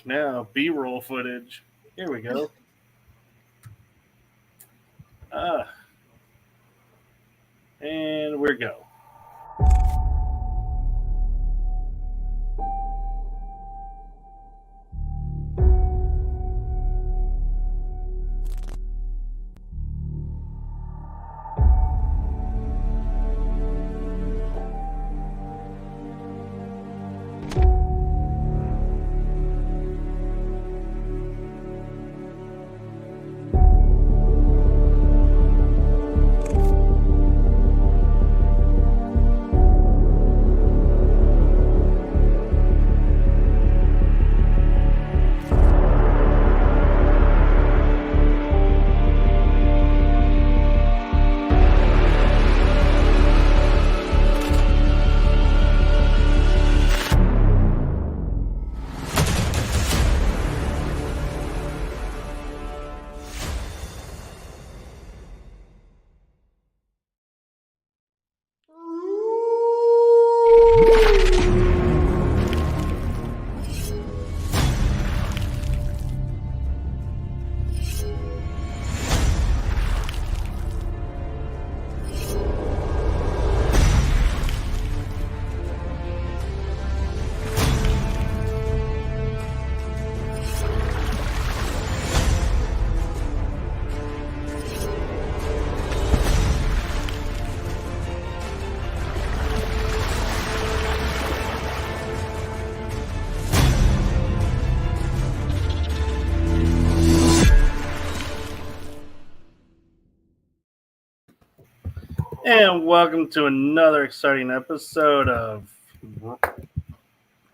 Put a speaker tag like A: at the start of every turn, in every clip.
A: Now, B-roll footage. Here we go. Uh, and we go. And welcome to another exciting episode of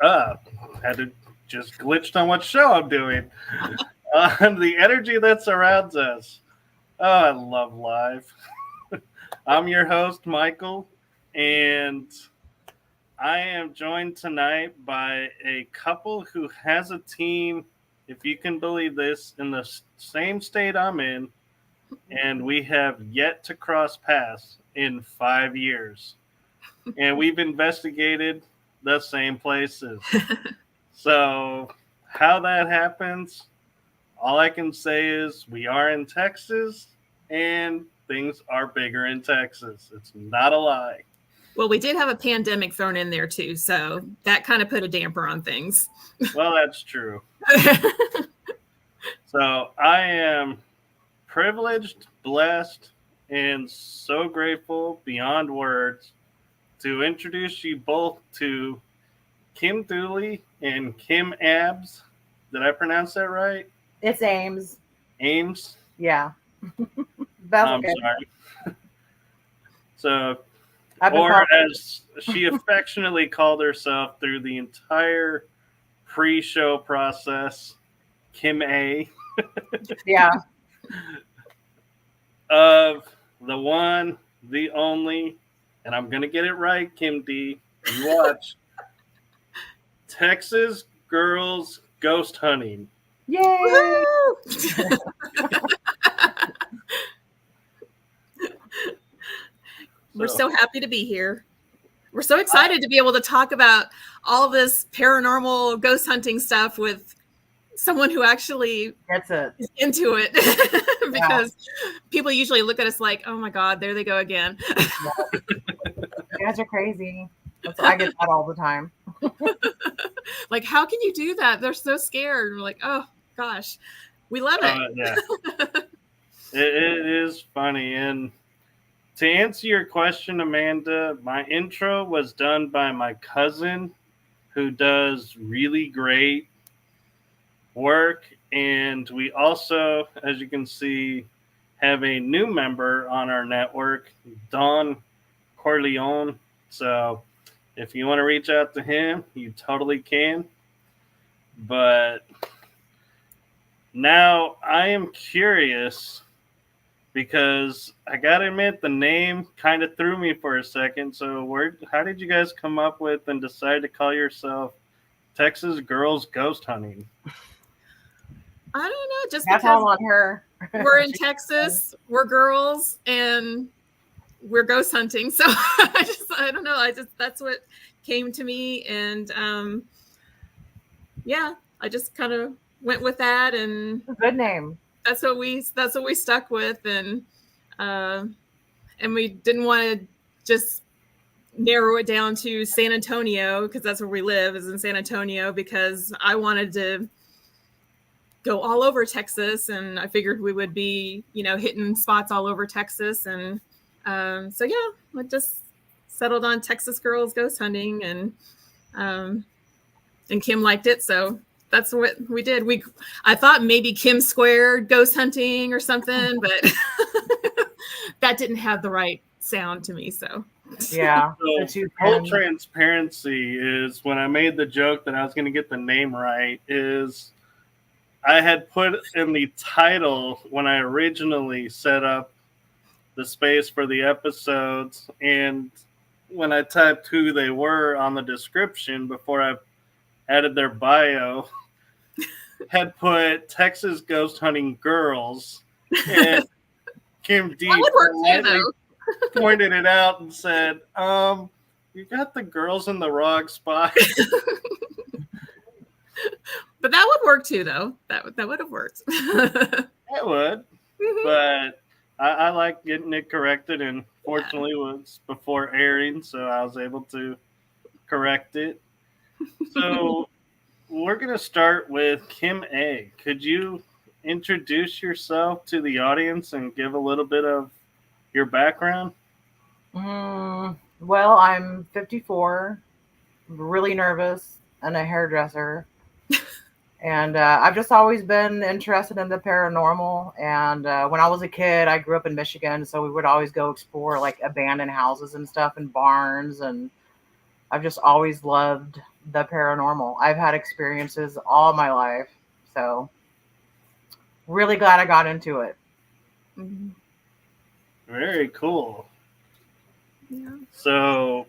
A: had to just glitched on what show I'm doing. The energy that surrounds us. Oh, I love live. I'm your host, Michael, and I am joined tonight by a couple who has a team, if you can believe this, in the same state I'm in, and we have yet to cross paths in 5 years. And we've investigated the same places. So, how that happens, all I can say is we are in Texas and things are bigger in Texas. It's not a lie.
B: Well, we did have a pandemic thrown in there too, so that kind of put a damper on things.
A: Well, that's true. So, I am privileged, blessed, and so grateful beyond words to introduce you both to Kim Dooley and Kim Abs. Did I pronounce that right?
C: It's Ames.
A: Ames?
C: Yeah. That's
A: I'm
C: okay.
A: sorry. So, or as she affectionately called herself through the entire pre-show process, Kim A.
C: Yeah.
A: Of the one, the only, and I'm going to get it right, Kim D. You watch. Texas Girls Ghost Hunting.
C: Yay!
B: We're so happy to be here. We're so excited to be able to talk about all of this paranormal ghost hunting stuff with someone who actually is into it. Because people usually look at us like, oh my God, there they go again.
C: You guys are crazy. I get that all the time.
B: Like, how can you do that? They're so scared. We're like, oh gosh, we love it.
A: Yeah. It is funny. And to answer your question, Amanda, my intro was done by my cousin who does really great work. And we also, as you can see, have a new member on our network, Don Corleone. So if you want to reach out to him, you totally can. But now I am curious because I got to admit the name kind of threw me for a second. So how did you guys come up with and decide to call yourself Texas Girls Ghost Hunting?
B: I don't know. Just
C: that's
B: because
C: all on her.
B: We're in Texas, we're girls, and we're ghost hunting. So I don't know. That's what came to me. And yeah, I just kind of went with that, and
C: good name.
B: That's what we stuck with, and we didn't want to just narrow it down to San Antonio, because that's where we live, is in San Antonio, because I wanted to go all over Texas, and I figured we would be, hitting spots all over Texas. And so, yeah, I just settled on Texas Girls Ghost Hunting, and Kim liked it. So that's what we did. I thought maybe Kim Squared Ghost Hunting or something, but that didn't have the right sound to me. So
C: yeah.
A: So full transparency is when I made the joke that I was going to get the name right, is I had put in the title when I originally set up the space for the episodes, and when I typed who they were on the description before I added their bio, had put Texas Ghost Hunting Girls, and Kim D pointed it out and said, you got the girls in the wrong spot.
B: But that would work too, though. That would have worked.
A: It would. But I like getting it corrected, and fortunately it was before airing, so I was able to correct it. So we're going to start with Kim A. Could you introduce yourself to the audience and give a little bit of your background?
C: Well, I'm 54, really nervous, and a hairdresser. And I've just always been interested in the paranormal. And when I was a kid, I grew up in Michigan, so we would always go explore like abandoned houses and stuff and barns. And I've just always loved the paranormal. I've had experiences all my life. So really glad I got into it.
A: Very cool.
B: Yeah.
A: So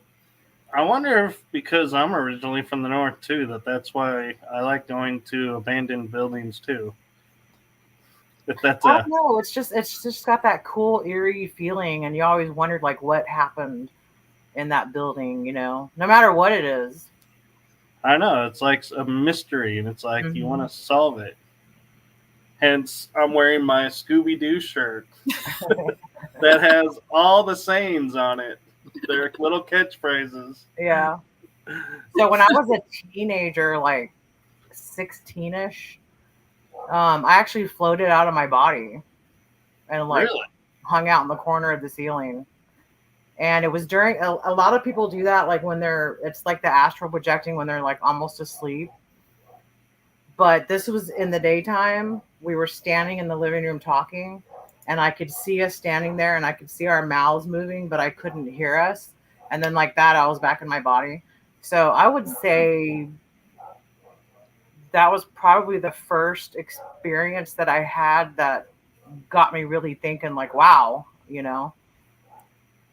A: I wonder if, because I'm originally from the north too, that's why I like going to abandoned buildings too. If that's
C: I don't know. It's just got that cool, eerie feeling, and you always wondered like what happened in that building, no matter what it is.
A: I know, it's like a mystery, and it's like you want to solve it. Hence, I'm wearing my Scooby-Doo shirt that has all the sayings on it. They're little catchphrases.
C: Yeah. So when I was a teenager, like 16-ish, I actually floated out of my body and hung out in the corner of the ceiling. And it was during a lot of people do that, like when it's like the astral projecting when they're like almost asleep. But this was in the daytime. We were standing in the living room talking, and I could see us standing there, and I could see our mouths moving, but I couldn't hear us. And then like that, I was back in my body. So I would say that was probably the first experience that I had that got me really thinking like, wow,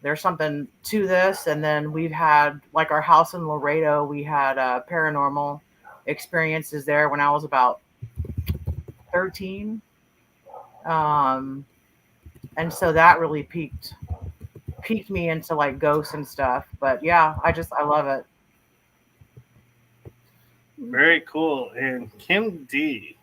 C: there's something to this. And then we've had like our house in Laredo, we had paranormal experiences there when I was about 13. And so that really piqued me into like ghosts and stuff. But yeah, I love it.
A: Very cool. And Kim D.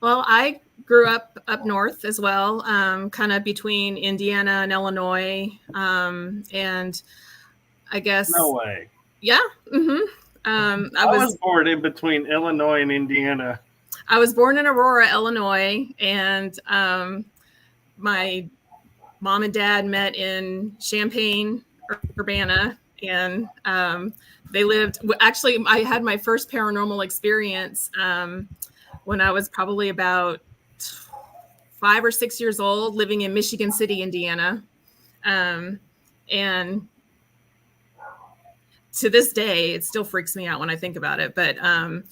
B: Well, I grew up north as well, kind of between Indiana and Illinois. And I guess.
A: No way.
B: Yeah. Mm-hmm.
A: I was born in between Illinois and Indiana.
B: I was born in Aurora, Illinois, and my mom and dad met in Champaign, Urbana, and they lived. Actually, I had my first paranormal experience when I was probably about 5 or 6 years old, living in Michigan City, Indiana, and to this day, it still freaks me out when I think about it. But and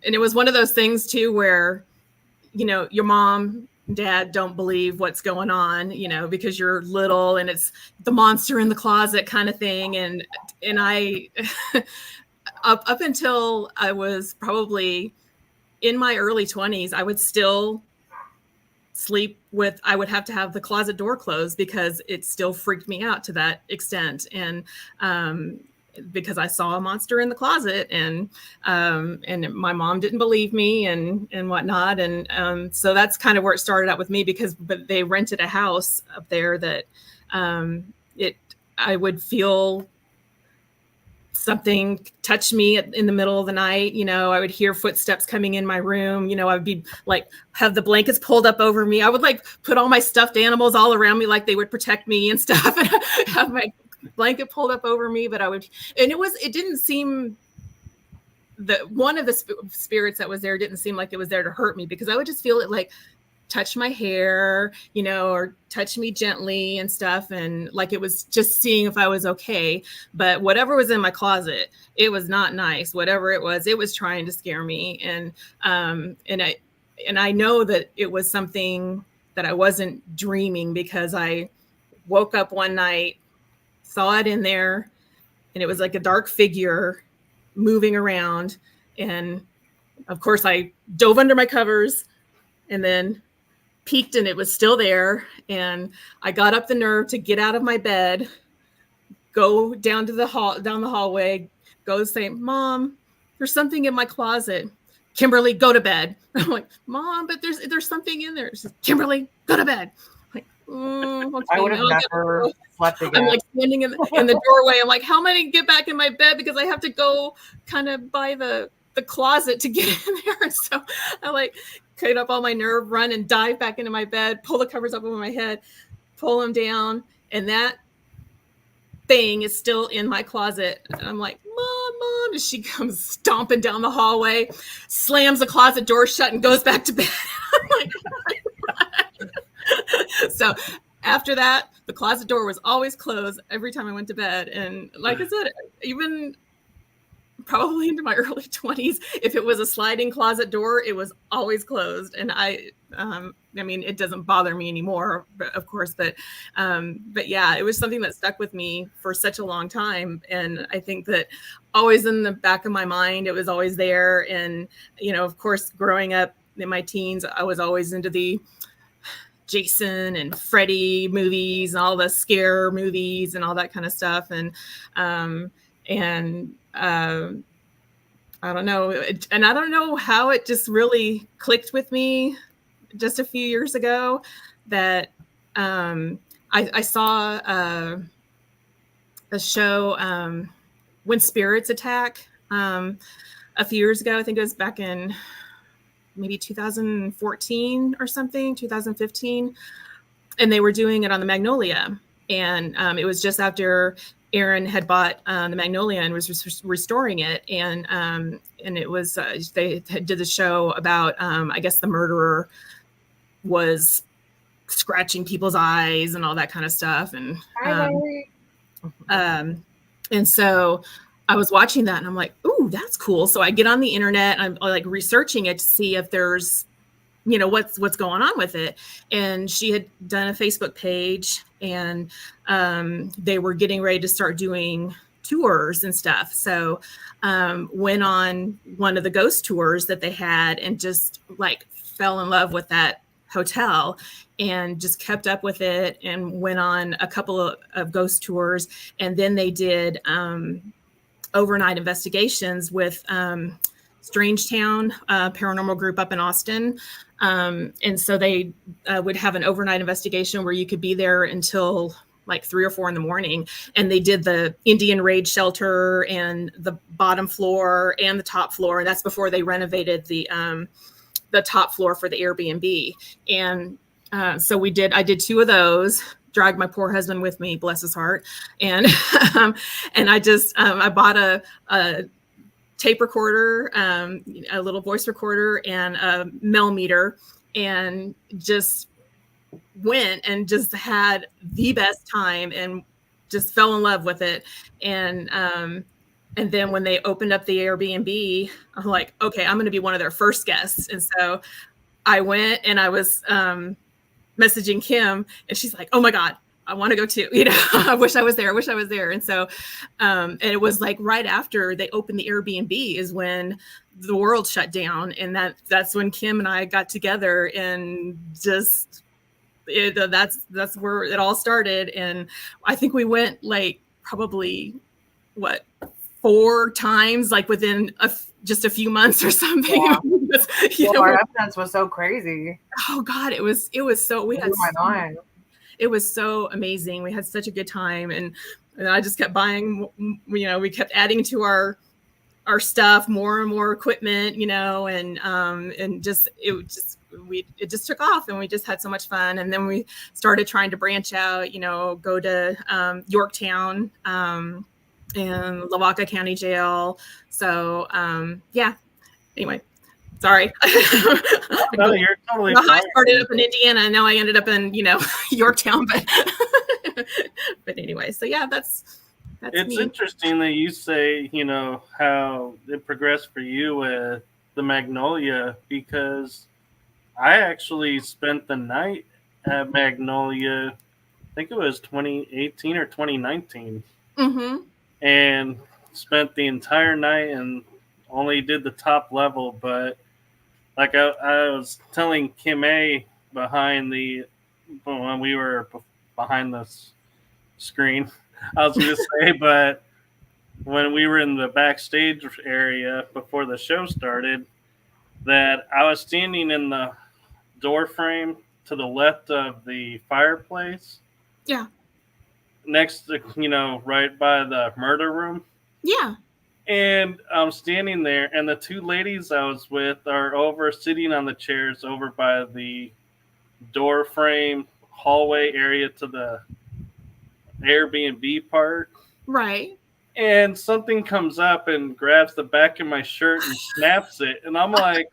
B: it was one of those things too, where, your mom, dad don't believe what's going on, because you're little and it's the monster in the closet kind of thing. And I, up until I was probably in my early 20s, I would still sleep with, I would have to have the closet door closed because it still freaked me out to that extent. And because I saw a monster in the closet, and my mom didn't believe me and whatnot. And so that's kind of where it started out with me, but they rented a house up there that I would feel something touch me in the middle of the night. I would hear footsteps coming in my room. I would be like, have the blankets pulled up over me. I would like put all my stuffed animals all around me, like they would protect me and stuff, and have my blanket pulled up over me. But it didn't seem that one of the spirits that was there didn't seem like it was there to hurt me, because I would just feel it like touch my hair, or touch me gently and stuff. And like, it was just seeing if I was okay. But whatever was in my closet, it was not nice. Whatever it was trying to scare me. And I know that it was something that I wasn't dreaming, because I woke up one night, saw it in there, and it was like a dark figure moving around. And of course I dove under my covers and then peeked, and it was still there. And I got up the nerve to get out of my bed, go down to down the hallway, go say, "Mom, there's something in my closet." "Kimberly, go to bed." I'm like, "Mom, but there's something in there." She says, "Kimberly, go to bed." I'm like, okay,
C: I would have never slept again.
B: I'm like standing in the doorway. I'm like, how am I going to get back in my bed, because I have to go kind of by the closet to get in there. And so I like cut up all my nerve, run and dive back into my bed, pull the covers up over my head, pull them down, and that thing is still in my closet. And I'm like, Mom, and she comes stomping down the hallway, slams the closet door shut, and goes back to bed. I'm like, so after that, the closet door was always closed every time I went to bed. And like I said, even probably into my early 20s, if it was a sliding closet door, it was always closed. And I mean, it doesn't bother me anymore, of course, but yeah, it was something that stuck with me for such a long time. And I think that always in the back of my mind, it was always there. And, of course, growing up in my teens, I was always into the Jason and Freddy movies and all the scare movies and all that kind of stuff. And I don't know. And I don't know how it just really clicked with me just a few years ago that I saw a show, When Spirits Attack, a few years ago. I think it was back in maybe 2014 or something, 2015. And they were doing it on the Magnolia. And it was just after Aaron had bought the Magnolia and was restoring it. And it was, they did the show about, I guess the murderer was scratching people's eyes and all that kind of stuff. And so I was watching that and I'm like, ooh, that's cool. So I get on the internet and I'm like researching it to see if there's, what's going on with it. And she had done a Facebook page, and they were getting ready to start doing tours and stuff. So went on one of the ghost tours that they had and just like fell in love with that hotel and just kept up with it and went on a couple of ghost tours. And then they did overnight investigations with Strangetown paranormal group up in Austin. And so they would have an overnight investigation where you could be there until like 3 or 4 in the morning. And they did the Indian Raid shelter and the bottom floor and the top floor. And that's before they renovated the top floor for the Airbnb. And so I did 2 of those, dragged my poor husband with me, bless his heart. And, and I bought a tape recorder, a little voice recorder, and a millimeter, and just went and just had the best time and just fell in love with it. And then when they opened up the Airbnb, I'm like, okay, I'm going to be one of their first guests. And so I went and I was messaging Kim, and she's like, oh my God, I want to go too. I wish I was there. And so, and it was like right after they opened the Airbnb is when the world shut down. And that's when Kim and I got together, and just, that's where it all started. And I think we went like probably what, 4 times, like within just a few months or something.
C: Yeah.
B: Our
C: evidence was so crazy.
B: Oh God, it was so, it was so amazing. We had such a good time, and I just kept buying, we kept adding to our stuff, more and more equipment, and just it just took off, and we just had so much fun. And then we started trying to branch out, go to Yorktown and Lavaca County Jail. So anyway, sorry.
A: No, you're totally
B: fine. I started up in Indiana, and now I ended up in Yorktown, but anyway, so yeah, that's
A: it's
B: me.
A: Interesting that you say, how it progressed for you with the Magnolia, because I actually spent the night at Magnolia, I think it was 2018 or 2019, and spent the entire night and only did the top level. But like I was telling Kim A when we were behind the screen, I was going to say, but when we were in the backstage area before the show started, that I was standing in the door frame to the left of the fireplace.
B: Yeah.
A: Next to, right by the murder room.
B: Yeah.
A: And I'm standing there, and the 2 ladies I was with are over sitting on the chairs over by the door frame hallway area to the Airbnb part.
B: Right.
A: And something comes up and grabs the back of my shirt and snaps it. And I'm like,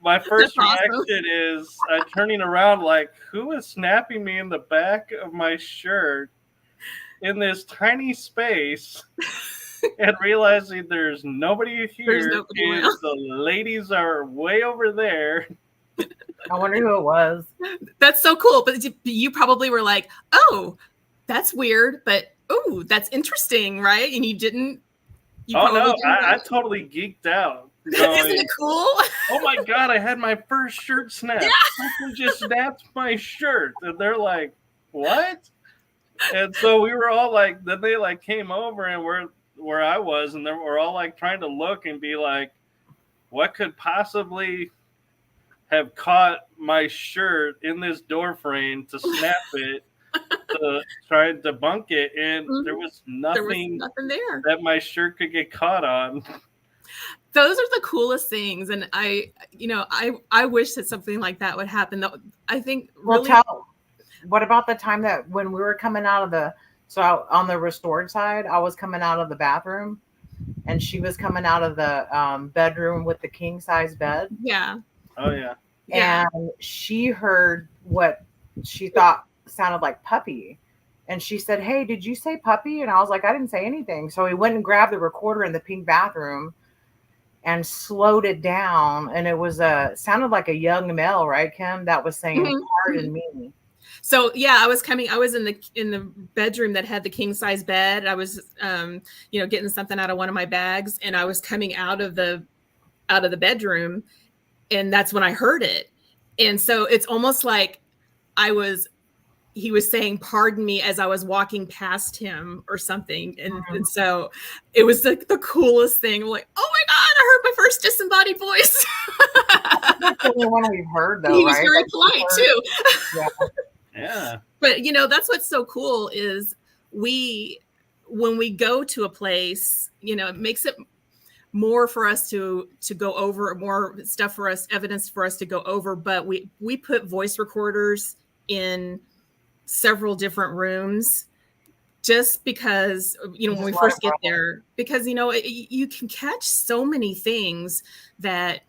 A: my first reaction is I'm turning around like, who is snapping me in the back of my shirt in this tiny space? And realizing there's nobody here. The ladies are way over there.
C: I wonder who it was.
B: That's so cool. But you probably were like, oh, that's weird, but oh, that's interesting, right? And you didn't.
A: I totally geeked out.
B: Isn't it cool?
A: Oh my God, I had my first shirt snapped. Yeah. Someone just snapped my shirt. And they're like, what? And so we were all like, then they like came over and where I was, and then we're all like trying to look and be like, what could possibly have caught my shirt in this door frame to snap it, to try to debunk it, and there was nothing
B: there
A: that my shirt could get caught on.
B: Those are the coolest things, and I wish that something like that would happen. I think really.
C: What about the time that when we were coming out of on the restored side, I was coming out of the bathroom, and she was coming out of the bedroom with the king size bed.
B: Yeah.
A: Oh yeah.
C: And she heard what she thought sounded like puppy. And she said, hey, did you say puppy? And I was like, I didn't say anything. So we went and grabbed the recorder in the pink bathroom and slowed it down. And it was sounded like a young male, right, Kim? That was saying, pardon me.
B: So yeah, I was in the bedroom that had the king size bed. I was, getting something out of one of my bags, and I was coming out of the bedroom, and that's when I heard it. And so it's almost like he was saying, pardon me, as I was walking past him or something. And so it was the coolest thing. I'm like, oh my God, I heard my first disembodied voice.
C: That's the only one we've heard, though,
B: he was very polite too.
C: Yeah.
A: Yeah.
B: But that's what's so cool is when we go to a place, it makes it more for us to go over, more stuff for us, evidence for us to go over. But we put voice recorders in several different rooms just because, when we first get there, because, you can catch so many things that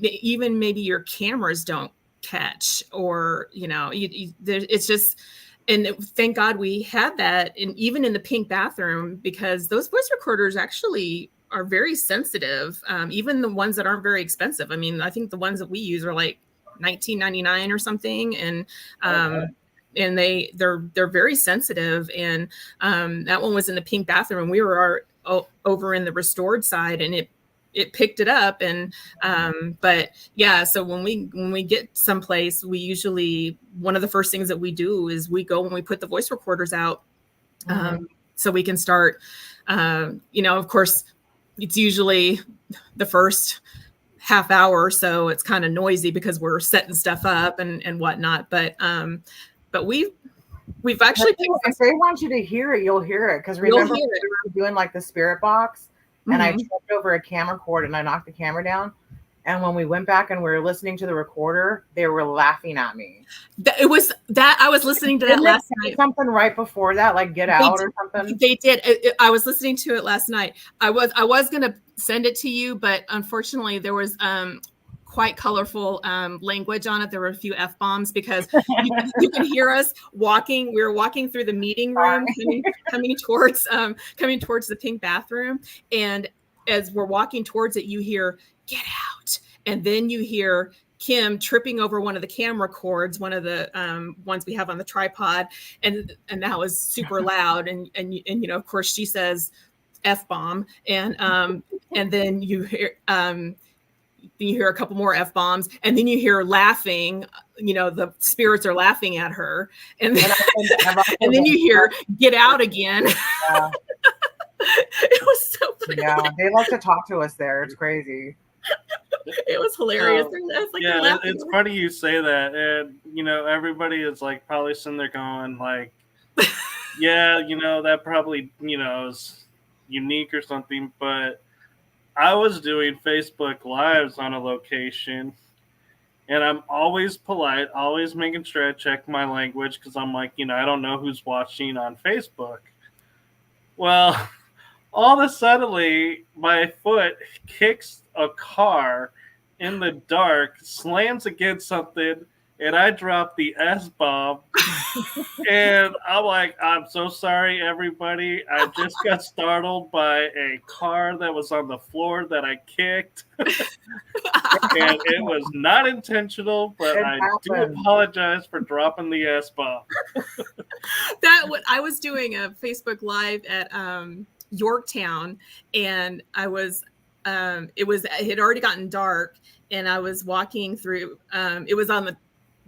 B: even maybe your cameras don't catch, or it's just, and thank God we had that, and even in the pink bathroom, because those voice recorders actually are very sensitive, even the ones that aren't very expensive. I mean, I think the ones that we use are like $19.99 or something, and and they're very sensitive, and that one was in the pink bathroom. We were over in the restored side, and it picked it up. And but yeah, so when we get someplace, we usually, one of the first things that we do is we go and we put the voice recorders out so we can start. Of course, it's usually the first half hour or so. It's kind of noisy because we're setting stuff up and whatnot. But we've actually
C: if they want you to hear it, you'll hear it. Because remember, we were doing like the spirit box, and I tripped over a camera cord and I knocked the camera down. And when we went back and we were listening to the recorder, they were laughing at me.
B: I was listening to that last night.
C: Something right before that, like Get Out or something.
B: They did. I was listening to it last night. I was going to send it to you, but unfortunately there was quite colorful language on it. There were a few F-bombs because you can hear us walking. We were walking through the meeting room, coming towards the pink bathroom. And as we're walking towards it, you hear, "Get out." And then you hear Kim tripping over one of the camera cords, one of the ones we have on the tripod. And that was super loud. And of course she says F-bomb. And then you hear a couple more F-bombs, and then you hear laughing, the spirits are laughing at her. And then you hear "Get out" again. Yeah. It was so funny.
C: Yeah, they like to talk to us there. It's crazy.
B: It was hilarious.
A: It's funny you say that. And, everybody is like probably sitting there going like, yeah, that probably, is unique or something. But I was doing Facebook Lives on a location, and I'm always polite, always making sure I check my language because I'm like, I don't know who's watching on Facebook. Well, all of a sudden, my foot kicks a car in the dark, slams against something, and I drop the S-bomb. And I'm like, I'm so sorry, everybody. I just got startled by a car that was on the floor that I kicked. And it was not intentional, but I do apologize for dropping the S-bomb.
B: I was doing a Facebook Live at Yorktown, and I was it had already gotten dark, and I was walking through it was on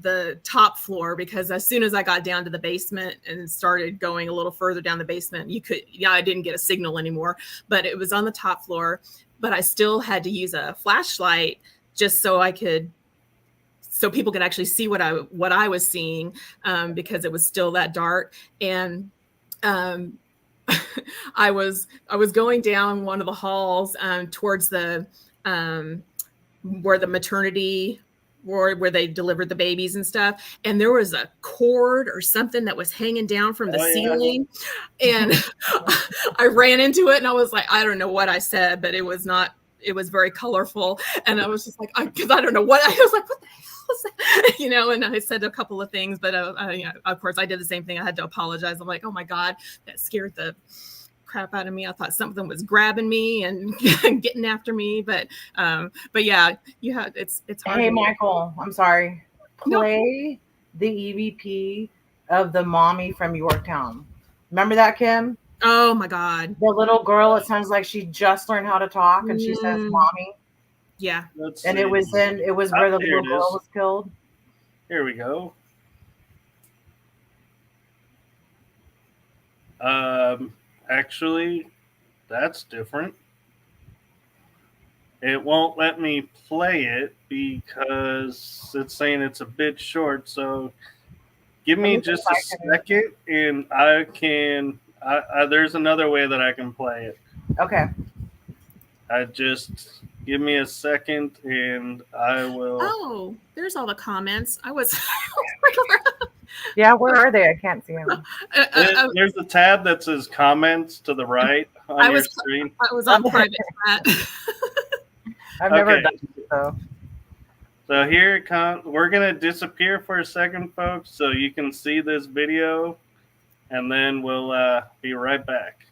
B: the top floor, because as soon as I got down to the basement and started going a little further down the basement, I didn't get a signal anymore, but it was on the top floor. But I still had to use a flashlight just so people could actually see what I was seeing, because it was still that dark. And I was going down one of the halls towards the where the maternity ward, where they delivered the babies and stuff, and there was a cord or something that was hanging down from the ceiling. And I ran into it, and I was like, I don't know what I said, but it was very colorful, and I was just like, because I don't know what I was like, what the hell is that? And I said a couple of things, but of course I did the same thing. I had to apologize. I'm like, oh my God, that scared the crap out of me. I thought something was grabbing me and getting after me, but yeah, it's hard.
C: Hey, Michael, I'm sorry. Play the EVP of the mommy from Yorktown. Remember that, Kim?
B: Oh my God.
C: The little girl, it sounds like she just learned how to talk, and she says mommy.
B: Yeah.
C: And it was where the little girl was killed.
A: Here we go. Actually, that's different. It won't let me play it because it's saying it's a bit short. So give me just a second, and I can. There's another way that I can play it.
C: Okay.
A: Just give me a second, and I will.
B: Oh, there's all the comments. I was.
C: Yeah, where are they? I can't see them.
A: There's a tab that says comments to the right on your screen.
B: I was on private chat.
C: I've never done it, though.
A: So here it comes. We're going to disappear for a second, folks, so you can see this video, and then we'll be right back.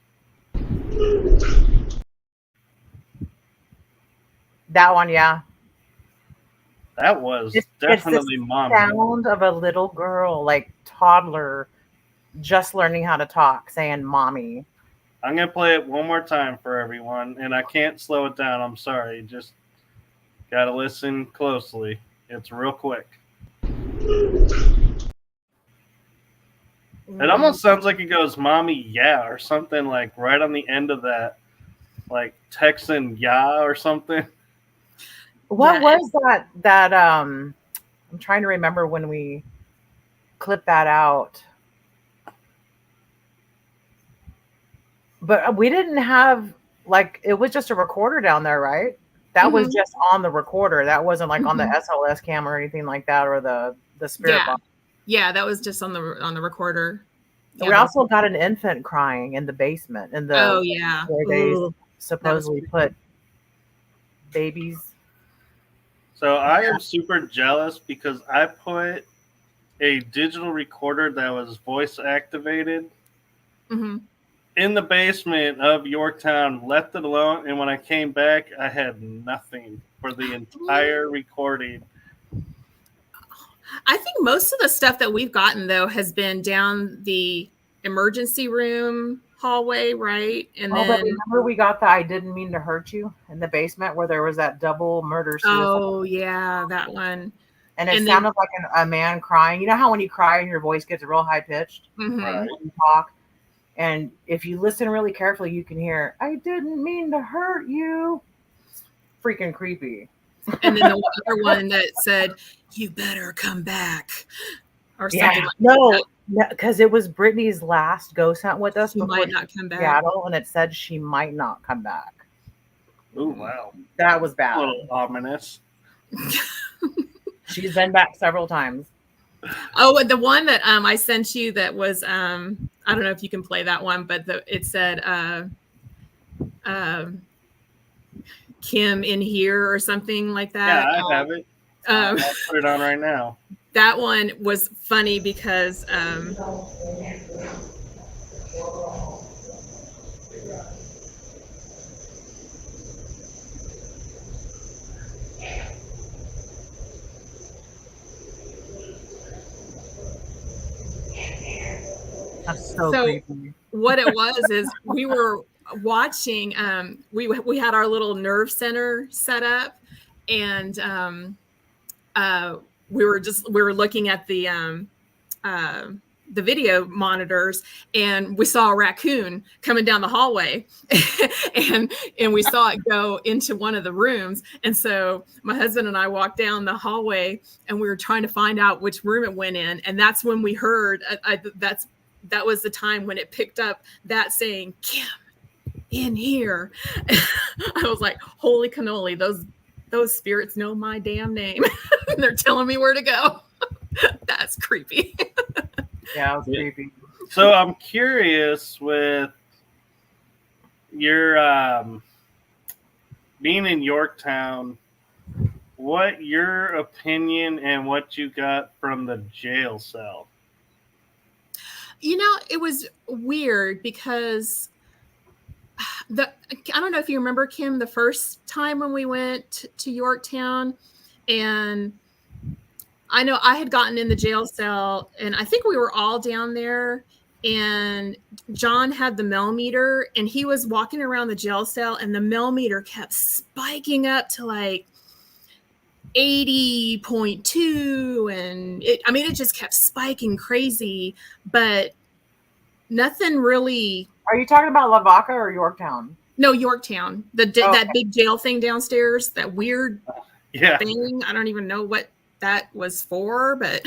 C: That one, yeah.
A: That was definitely mommy.
C: Sound of a little girl, like toddler, just learning how to talk, saying mommy.
A: I'm going to play it one more time for everyone, and I can't slow it down. I'm sorry. Just got to listen closely. It's real quick. It almost sounds like it goes "mommy, yeah" or something, like right on the end of that, like Texan "yeah" or something.
C: What was that I'm trying to remember when we clipped that out. But we didn't have, like, it was just a recorder down there, right? That was just on the recorder. That wasn't like on the SLS cam or anything like that, or the Spirit box.
B: Yeah, that was just on the recorder.
C: We also got an infant crying in the basement in the where they supposedly put babies.
A: So I am super jealous because I put a digital recorder that was voice activated in the basement of Yorktown, left it alone, and when I came back, I had nothing for the entire recording.
B: I think most of the stuff that we've gotten, though, has been down the emergency room hallway, right? And then
C: remember we got the "I didn't mean to hurt you" in the basement where there was that double murder suicide.
B: Oh yeah, that one.
C: And it sounded like a man crying. You know how when you cry and your voice gets real high pitched when you talk? And if you listen really carefully, you can hear, "I didn't mean to hurt you." It's freaking creepy.
B: And then the other one that said, "You better come back," or something like
C: that. No, because it was Brittany's last ghost hunt with us.
B: She might not come back.
C: Seattle, and it said she might not come back.
A: Oh, wow.
C: That was bad.
A: A little ominous.
C: She's been back several times.
B: Oh, the one that I sent you that was I don't know if you can play that one, but it said Kim in here or something like that.
A: Yeah, I have it. I'll put it on right now.
B: That one was funny because
C: that's so creepy.
B: What it was is we were watching we had our little nerve center set up, and we were looking at the video monitors, and we saw a raccoon coming down the hallway and we saw it go into one of the rooms. And so my husband and I walked down the hallway, and we were trying to find out which room it went in. And that's when we heard that was the time when it picked up that saying, "Kim in here." I was like, holy cannoli, those spirits know my damn name. They're telling me where to go. That's creepy.
C: Yeah, it was creepy.
A: So I'm curious, with your being in Yorktown, what your opinion and what you got from the jail cell?
B: You know, it was weird because I don't know if you remember, Kim, the first time when we went to Yorktown, and I know I had gotten in the jail cell, and I think we were all down there, and John had the millimeter, and he was walking around the jail cell, and the millimeter kept spiking up to like 80.2, and it just kept spiking crazy, but nothing really.
C: Are you talking about Lavaca or Yorktown?
B: No, Yorktown. That big jail thing downstairs, that weird thing. I don't even know what that was for, but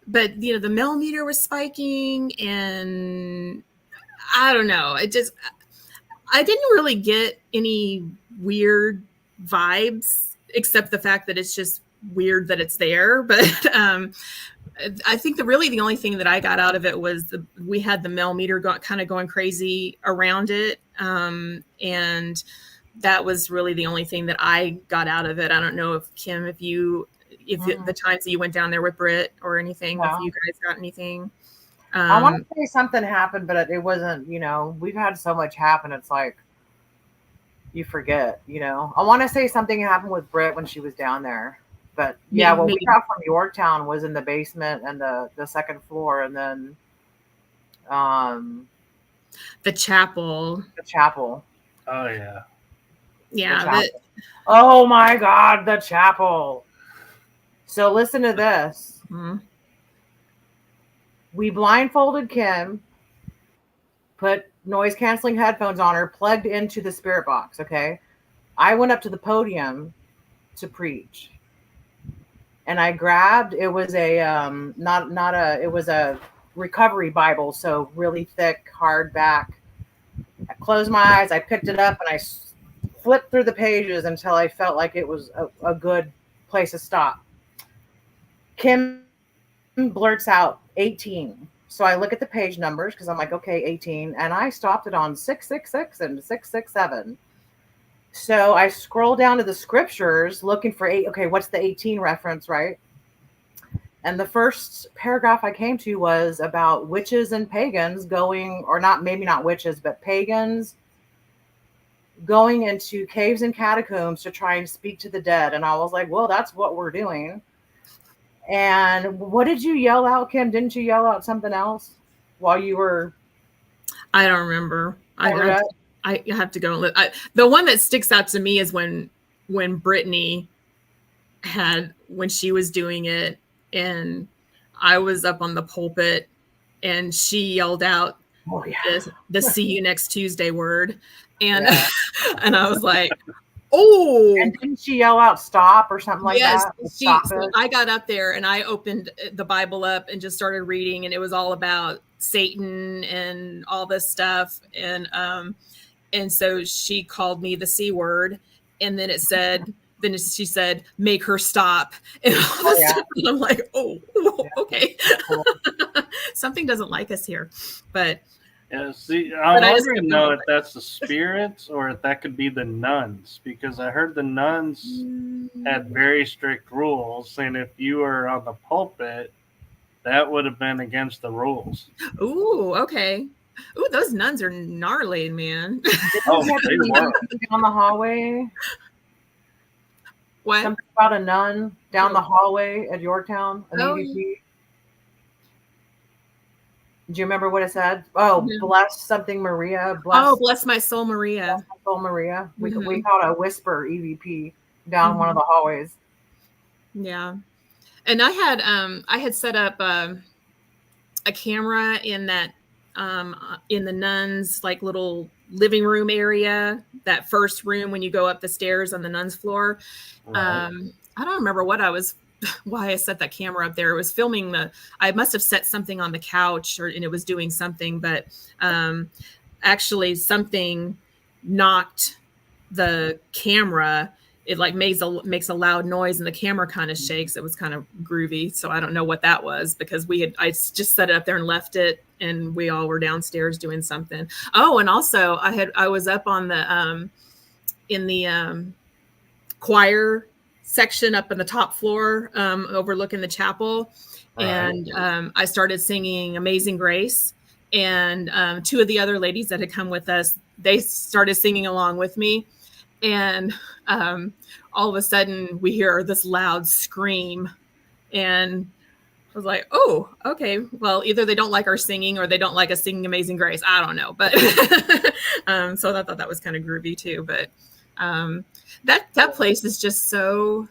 B: but the millimeter was spiking, and I don't know. I didn't really get any weird vibes, except the fact that it's just weird that it's there. But I think the only thing that I got out of it was we had the millimeter kind of going crazy around it. And that was really the only thing that I got out of it. I don't know if Kim, the times that you went down there with Britt or anything, if you guys got anything.
C: I want to say something happened, but it wasn't, we've had so much happen. It's like, you forget, I want to say something happened with Britt when she was down there, but what we got from Yorktown was in the basement and the second floor. And then,
B: the chapel.
A: Oh yeah.
B: Yeah.
C: Oh my God, the chapel. So listen to this.
B: Mm-hmm.
C: We blindfolded Kim, put noise canceling headphones on her, plugged into the spirit box. Okay. I went up to the podium to preach, and I grabbed, it was a, it was a recovery Bible. So really thick, hardback. I closed my eyes. I picked it up and I flipped through the pages until I felt like it was a good place to stop. Kim blurts out 18. So I look at the page numbers because I'm like, okay, 18. And I stopped it on 666 and 667. So I scroll down to the scriptures looking for 8. Okay, what's the 18 reference, right? And the first paragraph I came to was about witches and pagans going, or not, maybe not witches, but pagans going into caves and catacombs to try and speak to the dead. And I was like, well, that's what we're doing. And what did you yell out, Kim? Didn't you yell out something else while you were?
B: I don't remember. I have to go and look. The one that sticks out to me is when Brittany when she was doing it, and I was up on the pulpit, and she yelled out the "see you next Tuesday" word, and and I was like, oh.
C: And didn't she yell out "stop" or something like that?
B: So I got up there and I opened the Bible up and just started reading, and it was all about Satan and all this stuff, and so she called me the C word, and then then she said, "Make her stop." And all I'm like, oh, okay. Something doesn't like us here. But
A: yeah, see, I'm wondering though if that's the spirits or if that could be the nuns, because I heard the nuns had very strict rules, and if you were on the pulpit, that would have been against the rules.
B: Ooh, okay. Ooh, those nuns are gnarly, man.
C: Oh, they were. Down the hallway.
B: What?
C: Something about a nun down the hallway at Yorktown, an EVP. Do you remember what it said? Oh, bless something Maria.
B: Bless my soul, Maria.
C: Bless my soul, Maria. We called a whisper EVP down one of the hallways.
B: Yeah. And I had set up a camera in that in the nuns' like little living room area, that first room when you go up the stairs on the nuns' floor. Right. I don't remember why I set that camera up there. It was filming I must have set something on the couch and it was doing something, but actually something knocked the camera. It like makes a loud noise and the camera kind of shakes. It was kind of groovy. So I don't know what that was, because I just set it up there and left it, and we all were downstairs doing something. Oh, and also I was up on the in the choir section up in the top floor, overlooking the chapel. Right. And I started singing Amazing Grace, and two of the other ladies that had come with us, they started singing along with me. And all of a sudden we hear this loud scream, and I was like, oh, okay. Well, either they don't like our singing or they don't like us singing Amazing Grace. I don't know. But so I thought that was kind of groovy too. But that place is just so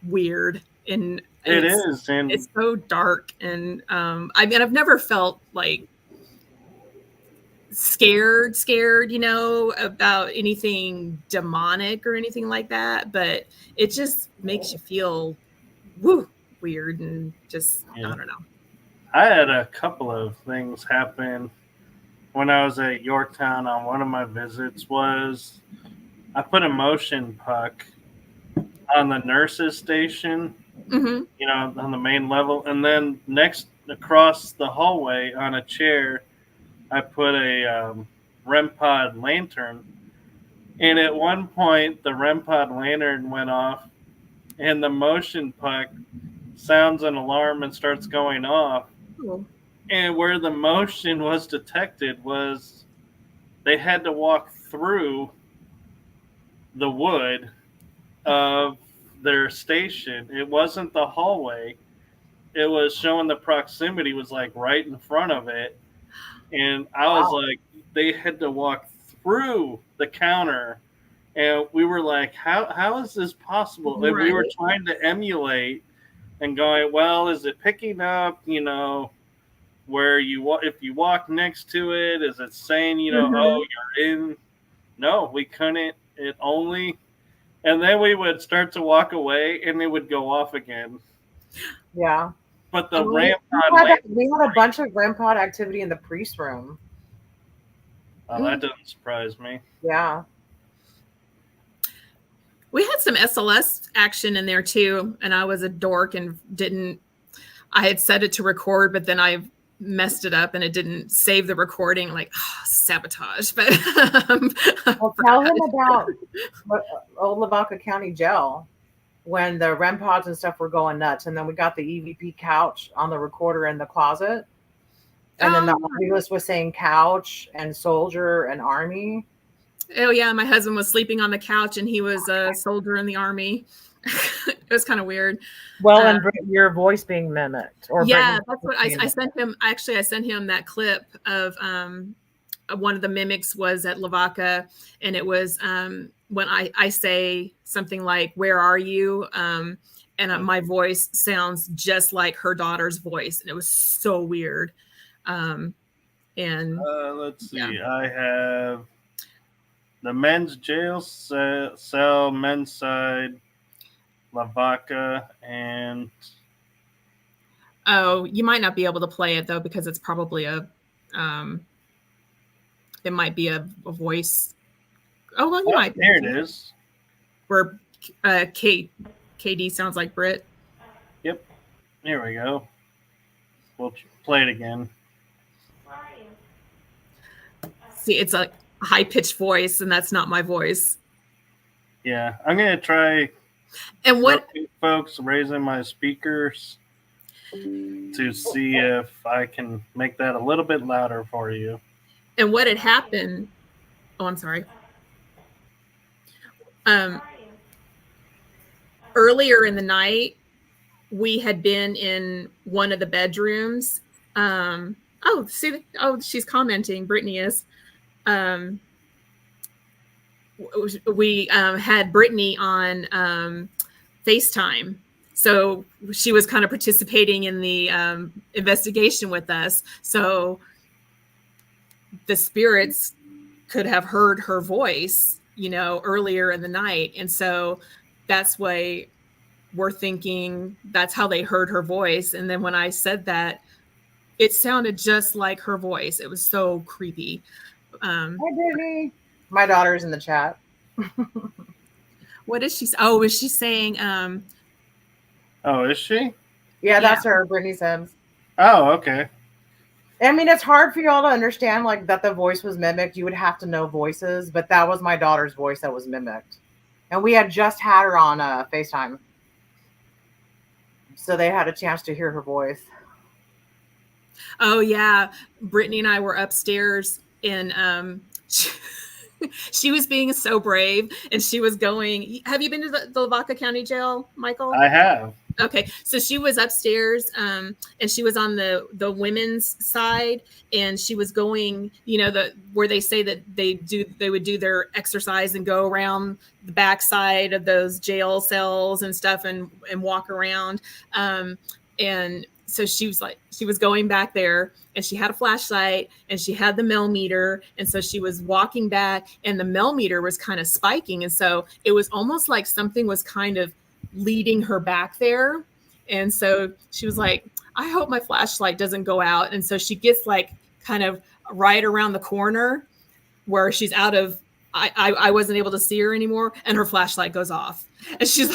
B: weird. And it's so dark. And I mean, I've never felt like scared, about anything demonic or anything like that, but it just makes you feel weird and just, I don't know.
A: I had a couple of things happen when I was at Yorktown on one of my visits. Was I put a motion puck on the nurses station, on the main level, and then across the hallway on a chair, I put a REM pod lantern, and at one point the REM pod lantern went off, and the motion puck sounds an alarm and starts going off. Cool. And where the motion was detected was they had to walk through the wood of their station. It wasn't the hallway. It was showing the proximity was like right in front of it. And I was like, they had to walk through the counter. And we were like, how is this possible? Right. And we were trying to emulate and going, well, is it picking up, where if you walk next to it, is it saying,
B: Mhm.
A: oh, you're in? No, we couldn't. It only, and then we would start to walk away, and it would go off again.
C: Yeah.
A: But the
C: we had a bunch of REM pod activity in the priest room.
A: Oh, that doesn't surprise me.
C: Yeah.
B: We had some SLS action in there too, and I was a dork and I had set it to record, but then I messed it up and it didn't save the recording. Like, sabotage. But
C: well, tell him about Old Lavaca County Jail when the REM pods and stuff were going nuts, and then we got the EVP couch on the recorder in the closet, and then the audiolist was saying couch and soldier and army.
B: Oh yeah, my husband was sleeping on the couch and he was a soldier in the army. It was kind of weird.
C: Well, and your voice being mimicked. Or
B: yeah, that's what I sent him. Actually, I sent him that clip of one of the mimics was at Lavaca, and it was when I say something like, "Where are you?" And my voice sounds just like her daughter's voice, and it was so weird. And
A: let's see, yeah. I have the men's jail cell, men's side, Lavaca, and
B: oh, you might not be able to play it though because it's probably it might be a voice. Oh well, you might.
A: Here it is.
B: Where KD sounds like Brit.
A: Yep. Here we go. We'll play it again.
B: See, it's a high-pitched voice, and that's not my voice.
A: Yeah, I'm gonna try.
B: And what,
A: folks, raising my speakers to see if I can make that a little bit louder for you.
B: And what had happened? Oh, I'm sorry. Earlier in the night, we had been in one of the bedrooms. She's commenting. Brittany is. We had Brittany on FaceTime. So she was kind of participating in the investigation with us. So the spirits could have heard her voice, earlier in the night. And so that's why we're thinking that's how they heard her voice. And then when I said that, it sounded just like her voice. It was so creepy.
C: Hi, Brittany. My daughter's in the chat.
B: What is she? Oh, is she saying?
A: Oh, is she?
C: Yeah, that's her, Brittany Sims.
A: Oh, okay.
C: I mean, it's hard for y'all to understand, like, that the voice was mimicked. You would have to know voices, but that was my daughter's voice that was mimicked. And we had just had her on FaceTime. So they had a chance to hear her voice.
B: Oh, yeah. Brittany and I were upstairs and she was being so brave and she was going. Have you been to the Lavaca County Jail, Michael?
A: I have.
B: Okay, so she was upstairs and she was on the women's side, and she was going, where they say that they would do their exercise and go around the backside of those jail cells and stuff and walk around. And so she was going back there, and she had a flashlight and she had the millimeter. And so she was walking back, and the millimeter was kind of spiking. And so it was almost like something was kind of leading her back there. And so she was like, I hope my flashlight doesn't go out. And so she gets like kind of right around the corner where she's out of, I wasn't able to see her anymore, and her flashlight goes off. And she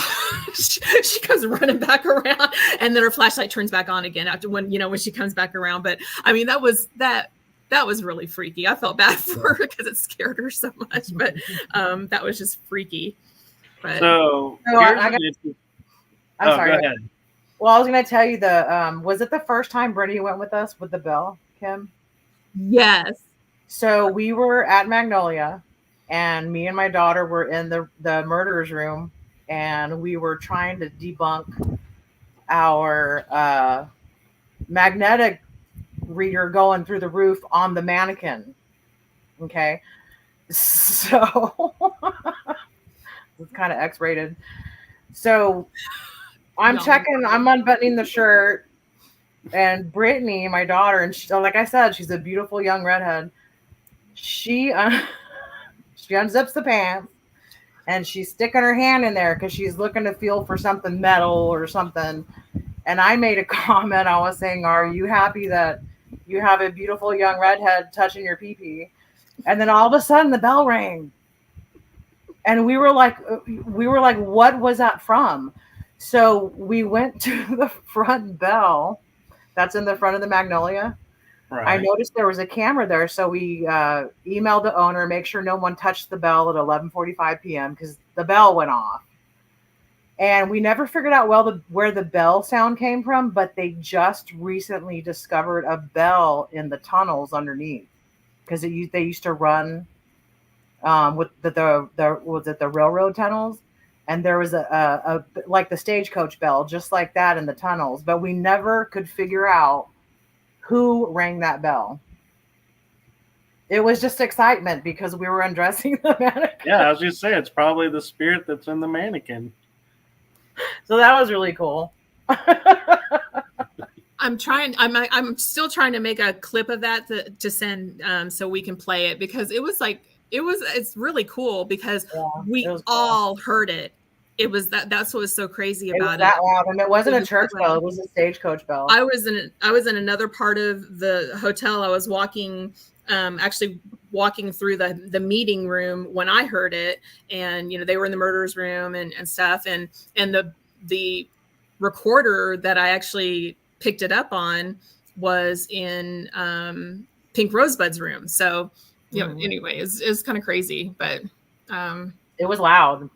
B: comes running back around, and then her flashlight turns back on again after when she comes back around. But I mean, that was really freaky. I felt bad for her because it scared her so much, but that was just freaky. But
C: I'm sorry.
A: Go ahead.
C: Well, I was going to tell you was it the first time Brittany went with us with the bell, Kim?
B: Yes.
C: So we were at Magnolia, and me and my daughter were in the murderer's room, and we were trying to debunk our magnetic reader going through the roof on the mannequin. Okay. So it's kind of X-rated. So I'm checking, I'm unbuttoning the shirt, And Brittany, my daughter, and she, like I said, she's a beautiful young redhead. She she unzips the pants and she's sticking her hand in there because she's looking to feel for something metal or something. And I made a comment. I was saying, "Are you happy that you have a beautiful young redhead touching your pee-pee?" And then all of a sudden, the bell rang, and we were like, "What was that from?" So we went to the front bell that's in the front of the Magnolia.
A: Right.
C: I noticed there was a camera there, so we emailed the owner, make sure no one touched the bell at 11:45 p.m. because the bell went off. And we never figured out where the bell sound came from, but they just recently discovered a bell in the tunnels underneath because they used to run with the railroad tunnels, and there was a like the stagecoach bell just like that in the tunnels, but we never could figure out who rang that bell. It was just excitement because we were undressing the mannequin.
A: Yeah, as you say, it's probably the spirit that's in the mannequin.
C: So that was really cool.
B: I'm still trying to make a clip of that to send so we can play it, because it's really cool because we all heard it. It was that's what was so crazy about it.
C: That loud, and it wasn't a church bell; it was a stagecoach bell.
B: I was in another part of the hotel. I was actually walking through the meeting room when I heard it, and they were in the murderers room and stuff, and the recorder that I actually picked it up on was in Pink Rosebud's room. So anyway, it's kind of crazy, but
C: it was loud.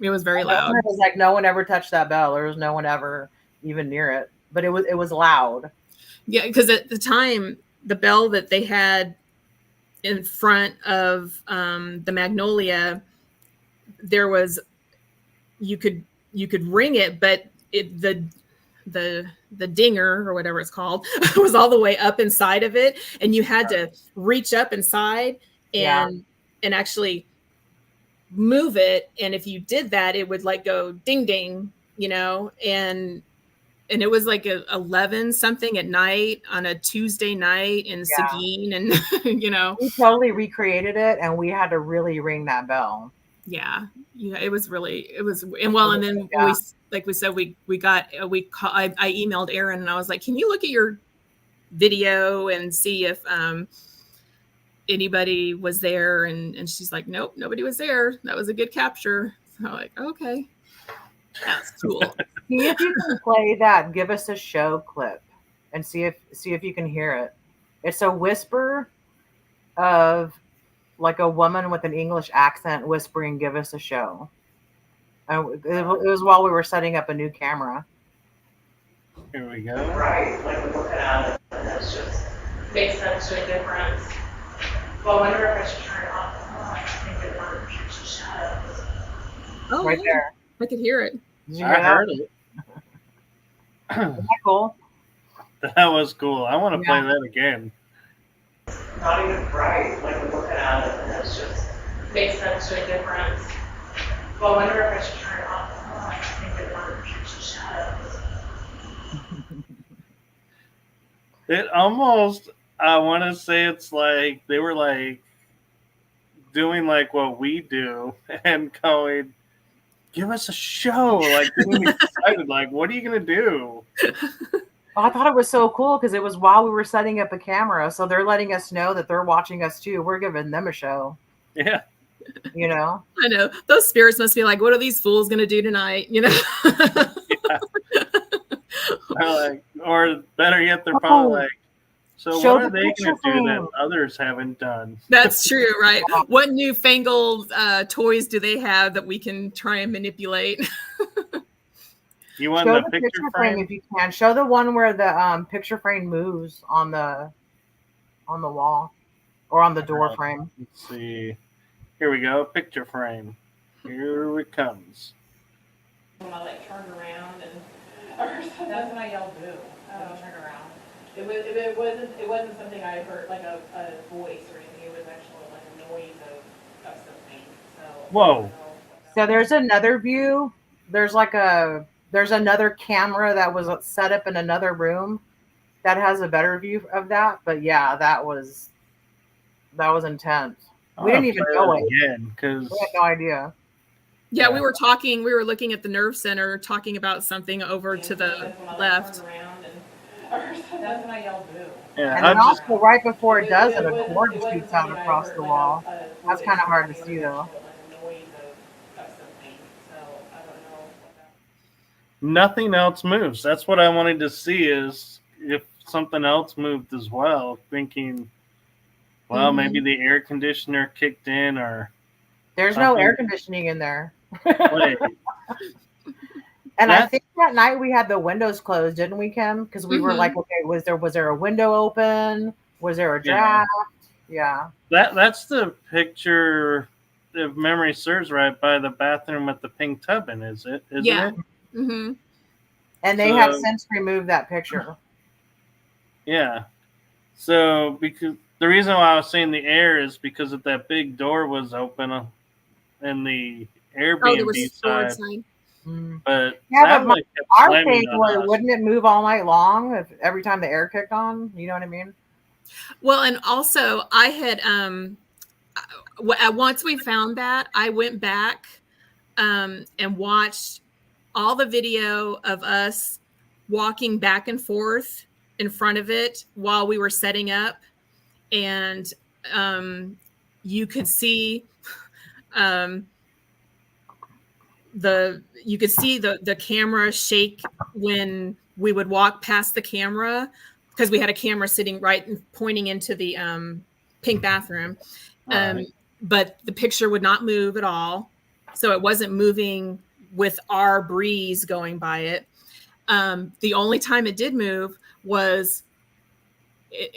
B: It was very loud.
C: It was like no one ever touched that bell. There was no one ever even near it, but it was loud.
B: Yeah, because at the time, the bell that they had in front of the Magnolia, there was you could ring it, but the dinger or whatever it's called was all the way up inside of it, and you had to reach up inside and actually move it, and if you did that, it would like go ding ding, and it was like 11 something at night on a Tuesday night in Seguin, and
C: we totally recreated it, and we had to really ring that bell.
B: Yeah, it was and then we, like we said, I emailed Erin and I was like, can you look at your video and see if anybody was there, and she's like, nope, nobody was there. That was a good capture. So I'm like, okay, that's cool.
C: See if you can play that "Give Us a Show" clip and see if you can hear it. It's a whisper of like a woman with an English accent whispering "Give us a show." And it was while we were setting up a new camera.
A: Here we go.
D: Right, like we're looking at it, and that's just makes sense to a difference. Well, I wonder if I should turn it off. Oh, I think it should shut up.
B: Oh,
C: right there.
B: I could hear it.
A: I heard it.
C: Isn't that cool?
A: That was cool. I want to play that again.
D: Not even bright, like we're looking at it, and that's just makes sense to a difference. Well, I wonder if I should turn it off. Oh, I think it should shut up.
A: It almost, I want to say it's like they were like doing like what we do and going, give us a show, like being excited, like what are you gonna do?
C: I thought it was so cool because it was while we were setting up a camera, so they're letting us know that they're watching us too. We're giving them a show.
A: Yeah.
C: I know.
B: Those spirits must be like, what are these fools gonna do tonight?
A: Yeah. Like, or better yet, they're probably like, so what are they going to do that others haven't done?
B: That's true, right? What newfangled toys do they have that we can try and manipulate?
A: You want the picture frame
C: if you can. Show the one where the picture frame moves on the wall or on the door frame.
A: Let's see. Here we go. Picture frame. Here it comes.
E: When I like turned around and that's when I yelled boo. Turn around. It wasn't something I heard like a voice or anything. It was actually like a noise of something. So
A: whoa.
C: So there's another view. There's another camera that was set up in another room, that has a better view of that. But yeah, that was intense. We didn't even know it
A: again because
C: we had no idea.
B: Yeah, we were talking. We were looking at the nerve center, talking about something over to the left.
E: That's when I yelled boo.
A: Yeah,
C: And then also right before it does it, a cord shoots out across the wall. That's kind of hard to see though.
A: Nothing else moves. That's what I wanted to see, is if something else moved as well. Thinking, well, maybe the air conditioner kicked in, or
C: there's
A: something.
C: No air conditioning in there.
A: Wait.
C: And I think that night we had the windows closed, didn't we, Kim? Because we were like, okay, was there a window open? Was there a draft? Yeah.
A: That's the picture, if memory serves right, by the bathroom with the pink tub in, is it? Isn't it?
B: Mm-hmm.
C: And they have since removed that picture.
A: Yeah. So because the reason why I was saying the air is because if that big door was open in the Airbnb side. But
C: our thing was, wouldn't it move all night long if every time the air kicked on? You know what I mean?
B: Well, and also I had once we found that, I went back and watched all the video of us walking back and forth in front of it while we were setting up, and you could see the camera shake when we would walk past the camera, because we had a camera sitting right and pointing into the pink bathroom. But the picture would not move at all. So it wasn't moving with our breeze going by it. The only time it did move was,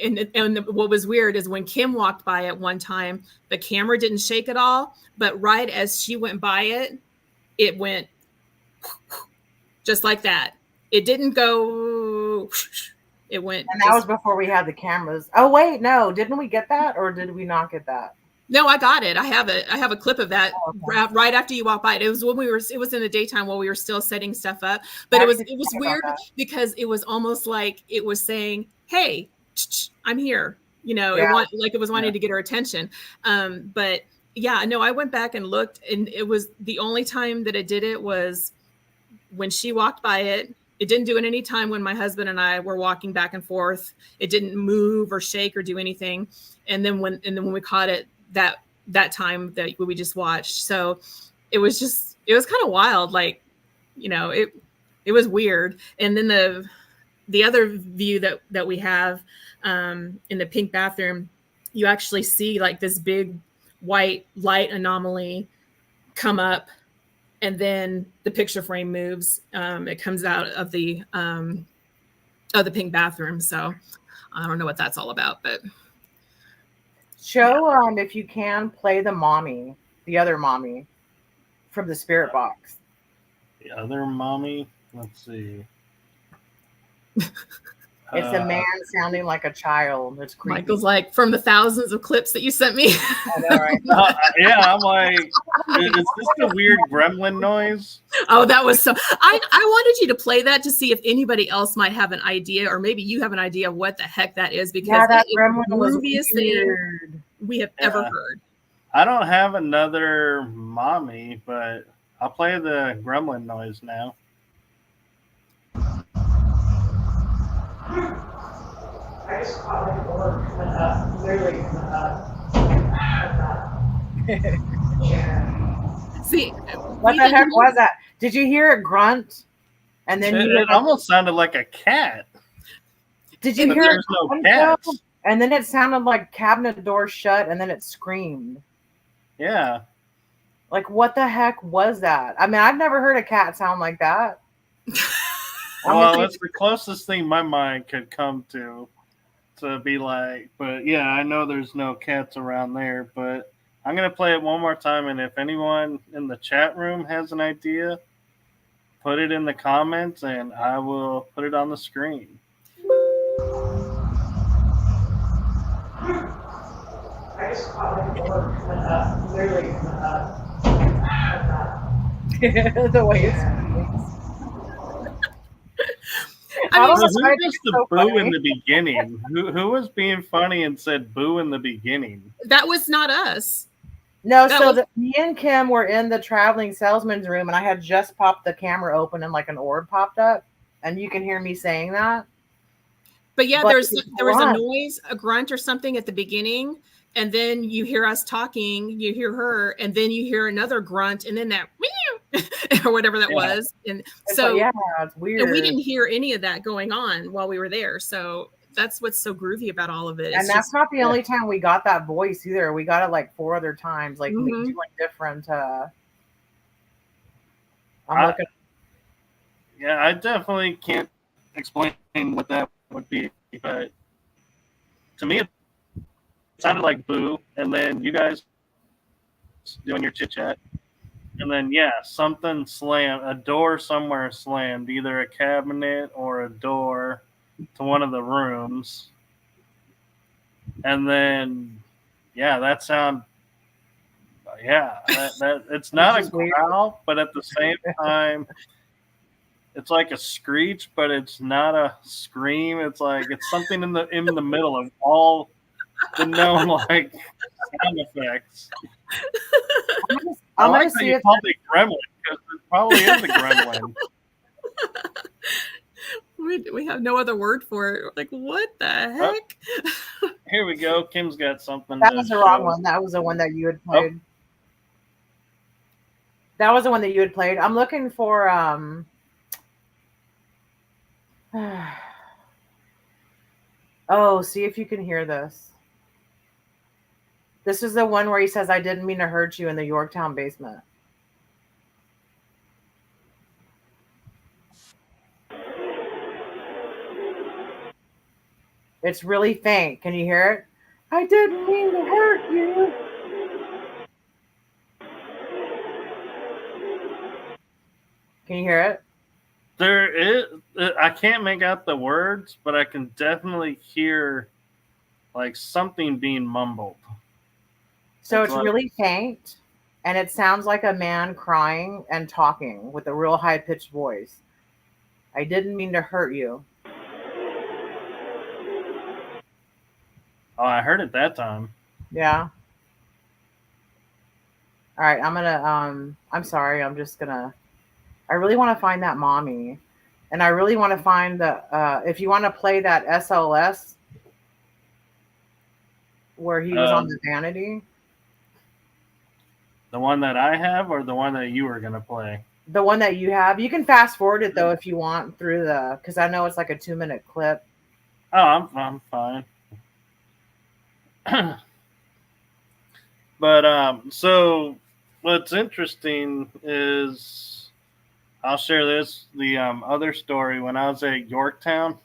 B: and what was weird is when Kim walked by it one time, the camera didn't shake at all, but right as she went by it, it went just like that. It didn't go, it went.
C: And that was before we had the cameras. Oh, wait, no. Didn't we get that, or did we not get that?
B: No, I got it. I have a clip of that right after you walked by it. It was when it was in the daytime while we were still setting stuff up. But it was weird because it was almost like it was saying, hey, I'm here. You know, it was wanting to get her attention. But yeah, no, I went back and looked, and it was the only time that it did it was when she walked by it. It didn't do it any time when my husband and I were walking back and forth. It didn't move or shake or do anything. And then when we caught it that time that we just watched. So it was kind of wild. Like, you know, it was weird. And then the other view that we have in the pink bathroom, you actually see like this big white light anomaly come up, and then the picture frame moves. It comes out of the pink bathroom. So I don't know what that's all about, but
C: show if you can play the other mommy from the spirit box.
A: The other mommy, let's see.
C: It's a man sounding like a child. It's creepy.
B: Michael's like, from the thousands of clips that you sent me.
C: I know, right?
A: Yeah, I'm like, is this a weird gremlin noise?
B: Oh, that was so. I wanted you to play that to see if anybody else might have an idea, or maybe you have an idea of what the heck that is, because
C: that
B: it's
C: gremlin
B: the
C: was
B: grooviest thing we have ever heard.
A: I don't have another mommy, but I'll play the gremlin noise now.
D: I just caught like work coming up, literally coming up. Yeah.
B: See,
C: what the heck was that? Did you hear it grunt? And then
A: it almost sounded like a cat.
C: Did you hear it?
A: There's no cats.
C: And then it sounded like cabinet door shut, and then it screamed.
A: Yeah.
C: Like, what the heck was that? I mean, I've never heard a cat sound like that.
A: Well, that's the closest thing my mind could come to be like. But yeah, I know there's no cats around there, but I'm going to play it one more time. And if anyone in the chat room has an idea, put it in the comments and I will put it on the screen.
D: I just caught like work coming up, literally coming up.
C: The way it's
B: I mean,
A: Who was the boo in the beginning? Who was being funny and said boo in the beginning?
B: that was not us.
C: No,
B: That
C: so
B: was-
C: me and Kim were in the traveling salesman's room, and I had just popped the camera open, and like an orb popped up, and you can hear me saying that.
B: But yeah,
C: But
B: there
C: it's
B: was a
C: grunt.
B: noise, a grunt or something at the beginning, and then you hear us talking, you hear her, and then you hear another grunt, and then that meow or whatever that was. And
C: It's
B: so
C: like, yeah, it's weird.
B: and we didn't hear any of that going on while we were there. So that's what's so groovy about all of it.
C: And that's not the only time we got that voice either. We got it like 4 other times, like me doing different. Looking.
A: Yeah, I definitely can't explain what that would be, but to me, it sounded like boo, and then you guys doing your chit chat, and then something slammed, a door somewhere slammed, either a cabinet or a door to one of the rooms, and then that sound. Yeah, that it's not a growl, but at the same time, it's like a screech, but it's not a scream. It's like it's something in the middle of all the known like sound effects.
C: I'm
A: like
C: gonna see
A: you
C: if
A: called it gremlin because it probably is a gremlin.
B: We have no other word for it. We're like, what the heck?
A: Here we go. Kim's got something.
C: That was the wrong one. That was the one that you had played. Oh. That was the one that you had played. I'm looking for oh, see if you can hear this. This is the one where he says, I didn't mean to hurt you in the Yorktown basement. It's really faint. Can you hear it? I didn't mean to hurt you. Can you hear it?
A: There is. I can't make out the words, but I can definitely hear like something being mumbled.
C: So it's really faint, and it sounds like a man crying and talking with a real high-pitched voice. I didn't mean to hurt you.
A: Oh, I heard it that time.
C: Yeah. All right, I'm gonna. I'm sorry. I'm just gonna. I really want to find that mommy, and I really want to find the. If you want to play that SLS, where he was on the vanity.
A: The one that I have, or the one that you were gonna play?
C: The one that you have. You can fast forward it though if you want through the, because I know it's like a 2-minute clip.
A: Oh, I'm fine. But so what's interesting is I'll share this. The other story, when I was at Yorktown,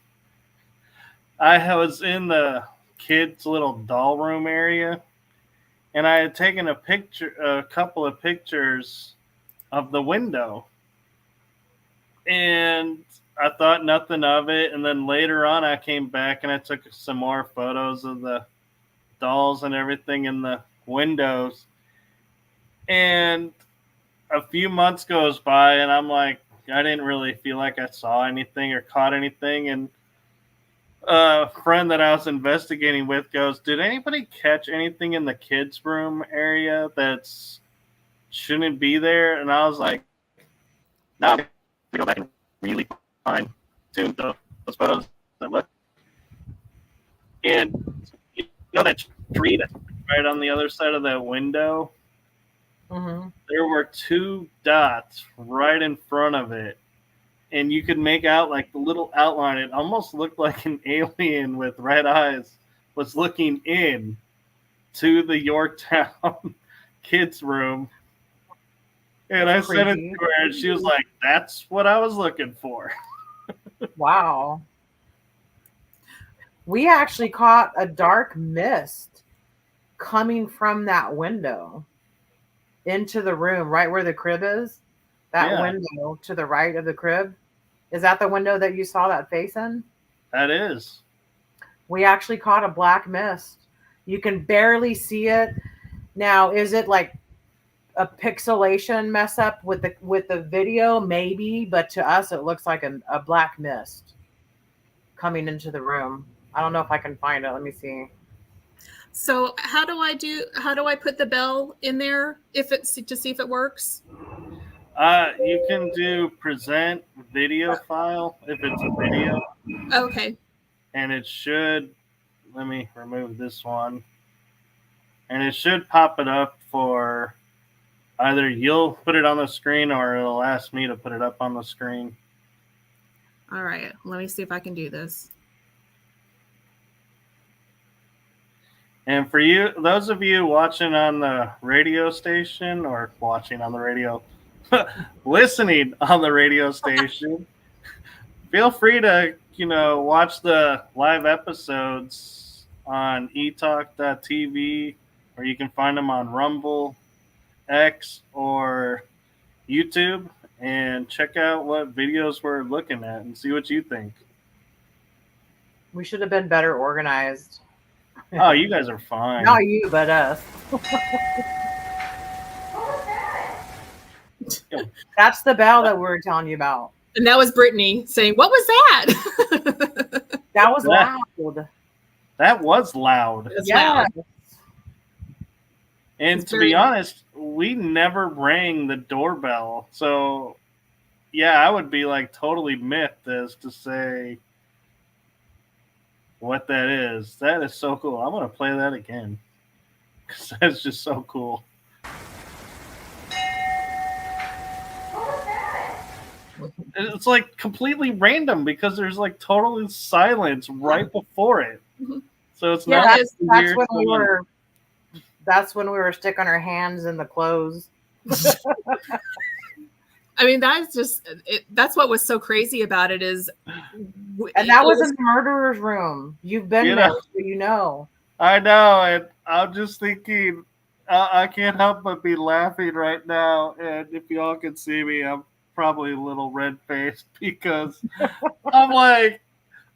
A: I was in the kids' little doll room area, and I had taken a couple of pictures of the window, and I thought nothing of it. And then later on, I came back and I took some more photos of the dolls and everything in the windows. And a few months goes by, and I'm like, I didn't really feel like I saw anything or caught anything. And a friend that I was investigating with goes, did anybody catch anything in the kids' room area that's shouldn't be there? And I was like, no, we go back and really fine tune those photos that look. And you know that tree that's right on the other side of that window?
C: Mm-hmm.
A: There were 2 dots right in front of it. And you could make out like the little outline. It almost looked like an alien with red eyes was looking in to the Yorktown kids' room. And I sent it to her, and she was like, that's what I was looking for.
C: Wow. We actually caught a dark mist coming from that window into the room, right where the crib is. That window to the right of the crib. Is that the window that you saw that face in?
A: That is.
C: We actually caught a black mist. You can barely see it. Now, is it like a pixelation mess up with the video? Maybe, but to us, it looks like a black mist. coming into the room. I don't know if I can find it. Let me see.
B: So how do I put the bell in there to see if it works?
A: You can do present video file if it's a video.
B: Okay.
A: And it should, let me remove this one. And it should pop it up for either you'll put it on the screen or it'll ask me to put it up on the screen.
B: All right. Let me see if I can do this.
A: And for you, those of you watching on the radio station or watching on the radio, listening on the radio station, feel free to, watch the live episodes on etalk.tv, or you can find them on Rumble, X, or YouTube, and check out what videos we're looking at and see what you think.
C: We should have been better organized.
A: Oh, you guys are fine.
C: Not you, but us. That's the bell that we were telling you about.
B: And that was Brittany saying, "What was that?"
C: That was loud.
A: That was loud.
C: Yeah.
A: And to be honest, we never rang the doorbell. So, yeah, I would be like totally miffed as to say what that is. That is so cool. I'm going to play that again because that's just so cool. It's like completely random because there's like total silence right before it. So it's not.
C: That's when we were sticking our hands in the clothes.
B: I mean, that's just that's what was so crazy about it is.
C: And that was in the murderer's room. You've been there, so you know.
A: I know, and I'm just thinking, I can't help but be laughing right now. And if y'all can see me, I'm probably a little red-faced because I'm like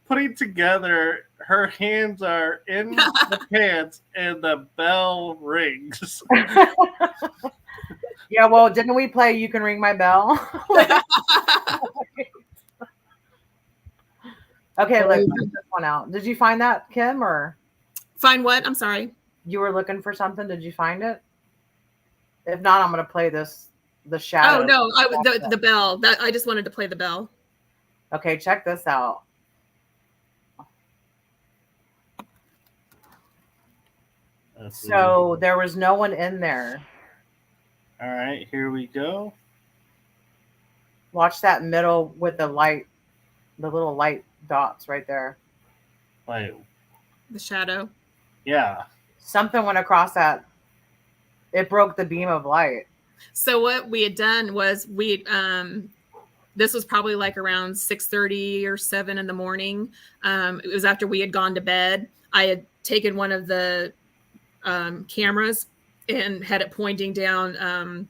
A: putting together. Her hands are in the pants, and the bell rings.
C: Yeah, well, didn't we play "You Can Ring My Bell"? Okay, let's check this one out. Did you find that, Kim, or
B: find what? I'm sorry.
C: You were looking for something. Did you find it? If not, I'm going to play this. The shadow.
B: Oh no, the bell. That I just wanted to play the bell.
C: Okay, check this out. So there was no one in there.
A: All right, here we go.
C: Watch that middle with the light, the little light dots right there.
A: Like
B: the shadow.
A: Yeah.
C: Something went across that. It broke the beam of light.
B: So what we had done was this was probably like around 6:30 or 7 in the morning. It was after we had gone to bed. I had taken one of the cameras and had it pointing down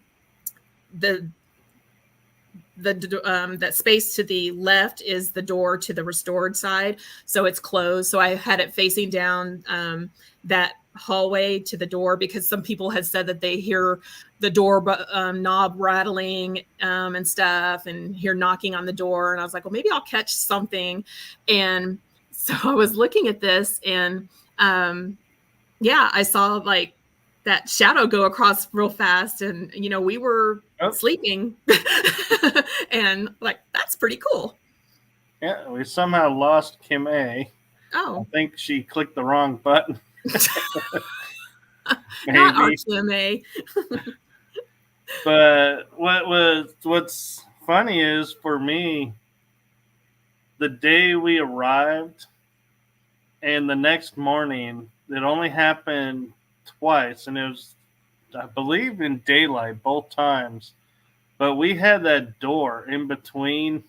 B: that space to the left is the door to the restored side. So it's closed. So I had it facing down that hallway to the door because some people had said that they hear the door knob rattling and stuff and hear knocking on the door. And I was like, well, maybe I'll catch something. And so I was looking at this and I saw like that shadow go across real fast and, we were sleeping and like, that's pretty cool.
A: Yeah. We somehow lost Kim A.
B: Oh,
A: I think she clicked the wrong button.
B: Not RTMA.
A: But what's funny is for me, the day we arrived and the next morning, it only happened twice, and it was, I believe, in daylight both times. But we had that door in between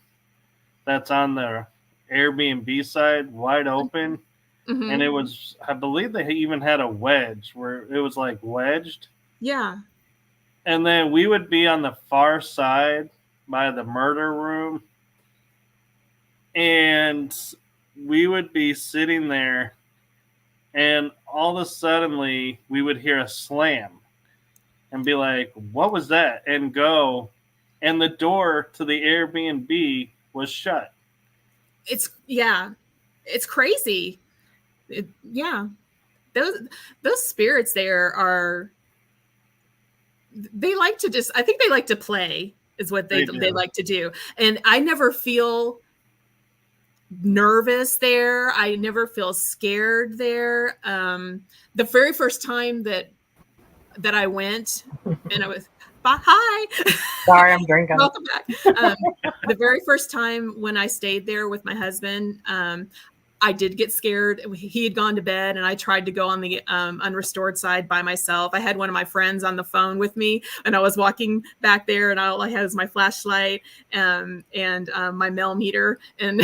A: that's on the Airbnb side wide open. Mm-hmm. And it was, I believe they even had a wedge where it was like wedged.
B: Yeah.
A: And then we would be on the far side by the murder room. And we would be sitting there. And all of a sudden, we would hear a slam. And be like, what was that? And go. And the door to the Airbnb was shut.
B: Yeah. it's crazy. Yeah. Those spirits there are, they like to just, I think they like to play is what they like to do. And I never feel nervous there. I never feel scared there. The very first time that I went, and I was, hi.
C: Sorry, I'm drinking.
B: Welcome back. The very first time when I stayed there with my husband, I did get scared. He had gone to bed, and I tried to go on the unrestored side by myself. I had one of my friends on the phone with me, and I was walking back there, and all I had was my flashlight and my Mel meter. And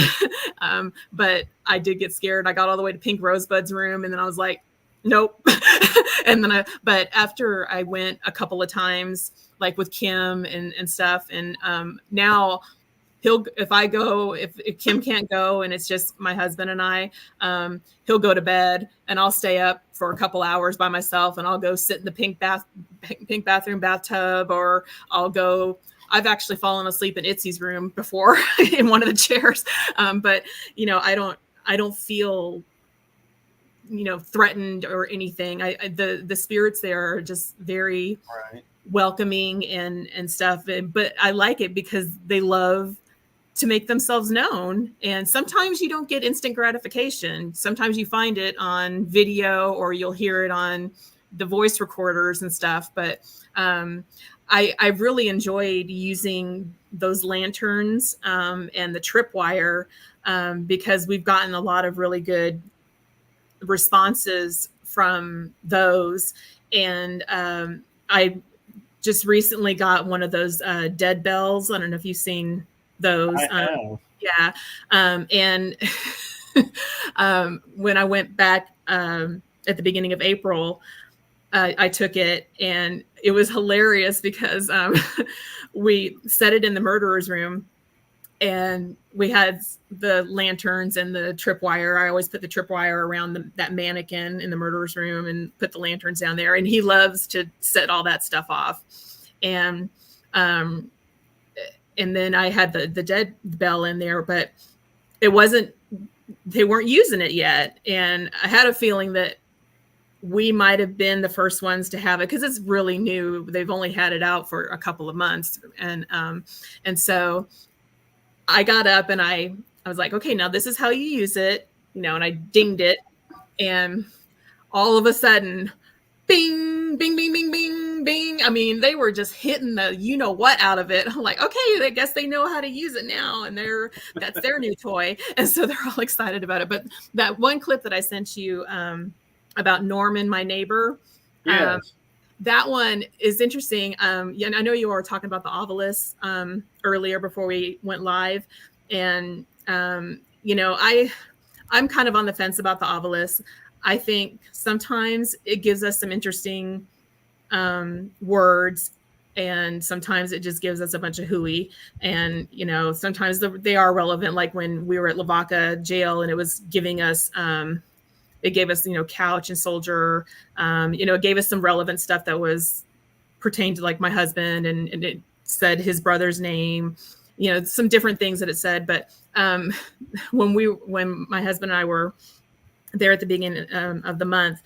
B: but I did get scared. I got all the way to Pink Rosebud's room, and then I was like, nope. And then but after I went a couple of times, like with Kim and stuff, and now if Kim can't go and it's just my husband and I, he'll go to bed and I'll stay up for a couple hours by myself, and I'll go sit in the pink bathroom bathtub, or I've actually fallen asleep in Itzy's room before in one of the chairs. But I don't feel, threatened or anything. The spirits there are just very welcoming and stuff. But I like it because they love to make themselves known. And sometimes you don't get instant gratification. Sometimes you find it on video, or you'll hear it on the voice recorders and stuff. But I really enjoyed using those lanterns and the tripwire because we've gotten a lot of really good responses from those. And I just recently got one of those dead bells. I don't know if you've seen those. Yeah. And when I went back at the beginning of April, I took it, and it was hilarious because we set it in the murderer's room, and we had the lanterns and the tripwire. I always put the tripwire around that mannequin in the murderer's room and put the lanterns down there. And he loves to set all that stuff off. And then I had the dead bell in there, but they weren't using it yet. And I had a feeling that we might have been the first ones to have it because it's really new. They've only had it out for a couple of months. And so I got up and I was like, okay, now this is how you use it, and I dinged it. And all of a sudden, bing, bing, bing, bing, bing, bing. I mean, they were just hitting the what out of it. I'm like, okay, I guess they know how to use it now, and that's their new toy. And so they're all excited about it. But that one clip that I sent you about Norman, my neighbor,
A: yes.
B: That one is interesting. And I know you were talking about the obelisk earlier before we went live. And, I'm kind of on the fence about the obelisk. I think sometimes it gives us some interesting words, and sometimes it just gives us a bunch of hooey. And, sometimes they are relevant, like when we were at Lavaca jail and it was giving us it gave us, couch and soldier. It gave us some relevant stuff that was pertained to like my husband, and it said his brother's name, some different things that it said. But when my husband and I were there at the beginning of the month,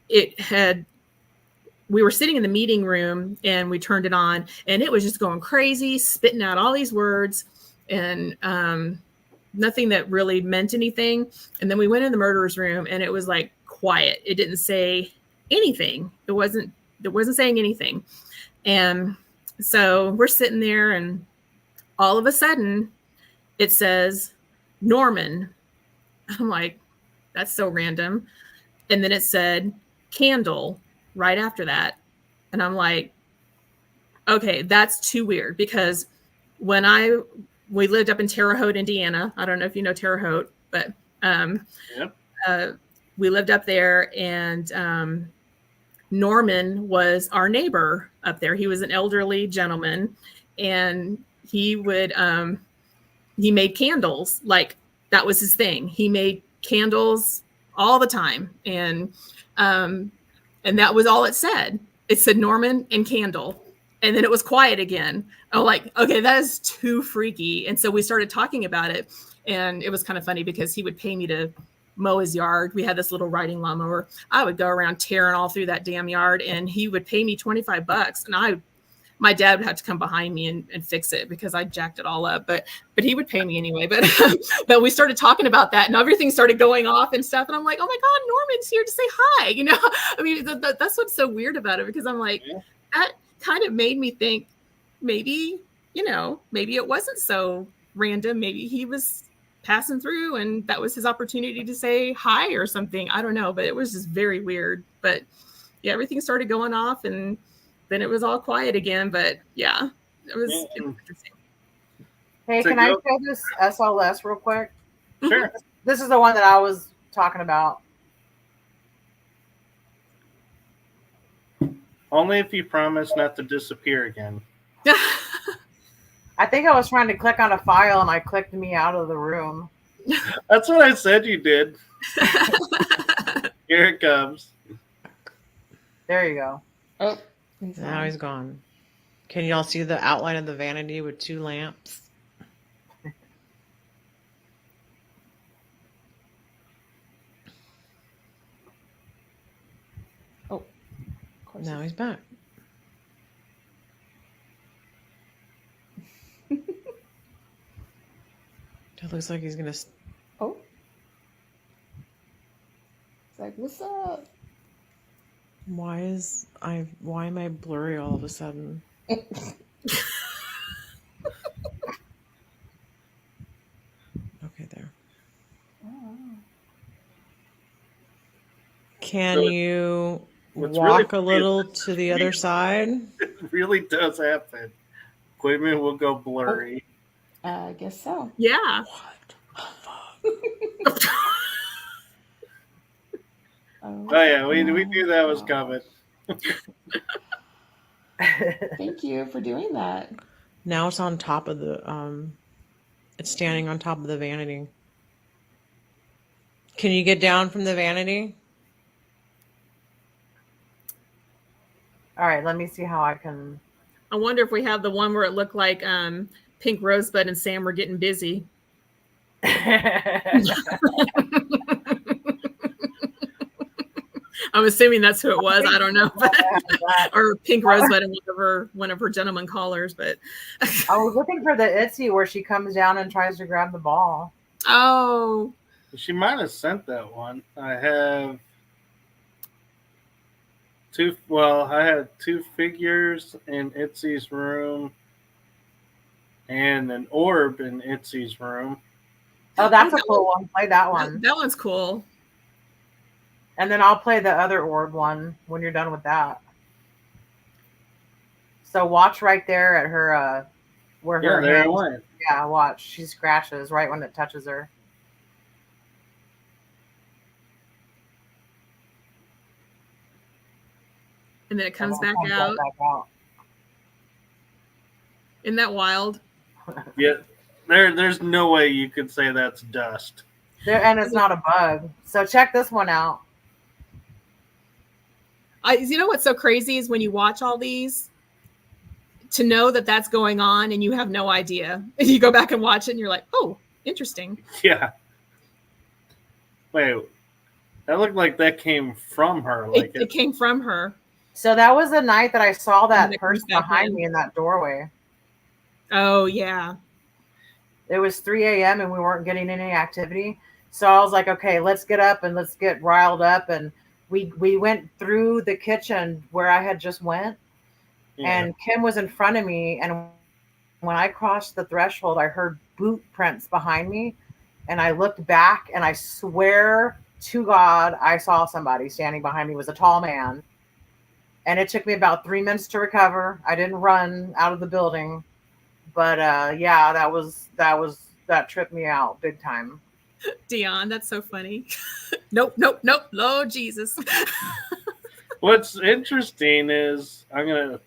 B: we were sitting in the meeting room and we turned it on, and it was just going crazy, spitting out all these words and nothing that really meant anything. And then we went in the murderer's room, and it was like quiet. It didn't say anything. It wasn't saying anything. And so we're sitting there, and all of a sudden it says Norman. I'm like, that's so random. And then it said candle right after that. And I'm like, okay, that's too weird, because when we lived up in Terre Haute, Indiana. I don't know if you know Terre Haute, but we lived up there, and Norman was our neighbor up there. He was an elderly gentleman, and he made candles. Like, that was his thing. He made candles all the time. And that was all it said. It said Norman and candle. And then it was quiet again. I'm like, okay, that is too freaky. And so we started talking about it. And it was kind of funny because he would pay me to mow his yard. We had this little riding lawnmower. I would go around tearing all through that damn yard, and he would pay me $25. And my dad would have to come behind me and fix it because I jacked it all up. But he would pay me anyway. But but we started talking about that, and everything started going off and stuff. And I'm like, oh my God, Norman's here to say hi. You know, I mean, that's what's so weird about it, because I'm like, that kind of made me think maybe, maybe it wasn't so random. Maybe he was passing through and that was his opportunity to say hi or something. I don't know, but it was just very weird. But yeah, everything started going off, and then it was all quiet again. But yeah, it was interesting.
C: Hey, can I show this SLS real quick?
A: Sure.
C: This is the one that I was talking about.
A: Only if you promise not to disappear again.
C: I think I was trying to click on a file and I clicked me out of the room.
A: That's what I said you did. Here it comes.
C: There you go.
F: Oh, now he's gone. Can y'all see the outline of the vanity with 2 lamps?
E: Oh, of course.
F: Now he's back. It looks like he's gonna.
E: Oh, it's like, what's up?
F: Why am I blurry all of a sudden? Okay, there.
E: Oh.
F: Can
A: So
F: you
A: what's
F: walk
A: really
F: a little to the other side?
A: It really does happen. Equipment will go blurry.
E: I guess so.
B: Yeah.
A: Oh yeah, we knew that was coming.
E: Thank you for doing that.
F: Now it's on top of the it's standing on top of the vanity. Can you get down from the vanity?
C: All right, let me see how I can.
B: I wonder if we have the one where it looked like Pink Rosebud and Sam were getting busy. I'm assuming that's who it was. I don't know, or Pink Rosebud and one of her gentleman callers. But
C: I was looking for the Etsy where she comes down and tries to grab the ball.
B: Oh,
A: she might have sent that one. I have two. Well, I had 2 figures in Itzy's room and an orb in Itzy's room.
C: Oh, that's a cool one. Play that one.
B: That one's cool.
C: And then I'll play the other orb one when you're done with that. So watch right there at her, where her
A: there
C: hand.
A: it went.
C: Yeah, watch. She scratches right when it touches her.
B: And then it comes back out. Isn't that wild?
A: Yeah, there's no way you could say that's dust.
C: And it's not a bug. So check this one out.
B: You know what's so crazy is when you watch all these, to know that that's going on and you have no idea. And you go back and watch it and you're like, oh, interesting.
A: Yeah. Wait, that looked like that came from her. Like
B: it came from her.
C: So that was the night that I saw that
B: it
C: person
B: comes back
C: behind
B: in.
C: me in that doorway.
B: Oh, yeah.
C: It was 3 a.m. and we weren't getting any activity. So I was like, okay, let's get up and let's get riled up. And we went through the kitchen where I had just went. Yeah. And Kim was in front of me. And when I crossed the threshold, I heard boot prints behind me. And I looked back and I swear to God, I saw somebody standing behind me. It was a tall man. And it took me about 3 minutes to recover. I didn't run out of the building. But yeah, that tripped me out big time.
B: Dion, that's so funny. Nope. Lord Jesus.
A: What's interesting is it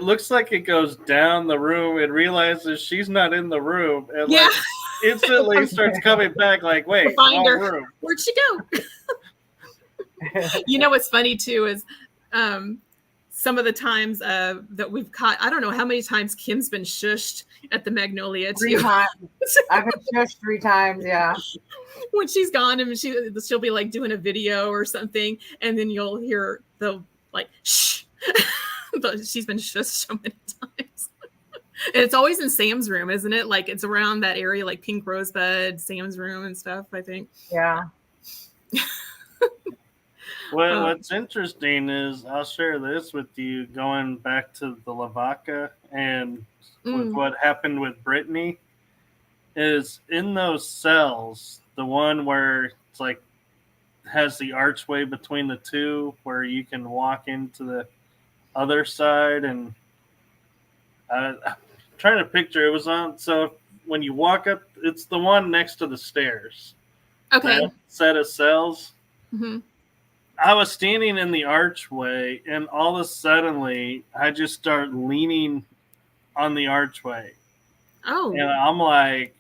A: looks like it goes down the room and realizes she's not in the room and like instantly starts coming back like, wait,
B: find her.
A: Room.
B: Where'd she go? You know what's funny too is some of the times that we've caught, I don't know how many times Kim's been shushed at the Magnolia too.
C: 3 times. I've been shushed 3 times, yeah.
B: When she's gone and she'll be like doing a video or something, and then you'll hear the like shh. But she's been shushed so many times. And it's always in Sam's room, isn't it? Like it's around that area, like Pink Rosebud, Sam's room and stuff, I think.
C: Yeah.
A: What's interesting is I'll share this with you going back to the Lavaca and with what happened with Brittany is in those cells, the one where it's like has the archway between the two where you can walk into the other side, and I'm trying to picture it was on. So when you walk up, it's the one next to the stairs.
B: Okay.
A: That set of cells.
B: Mm-hmm.
A: I was standing in the archway, and all of a sudden, I just start leaning on the archway.
B: Oh.
A: And I'm like,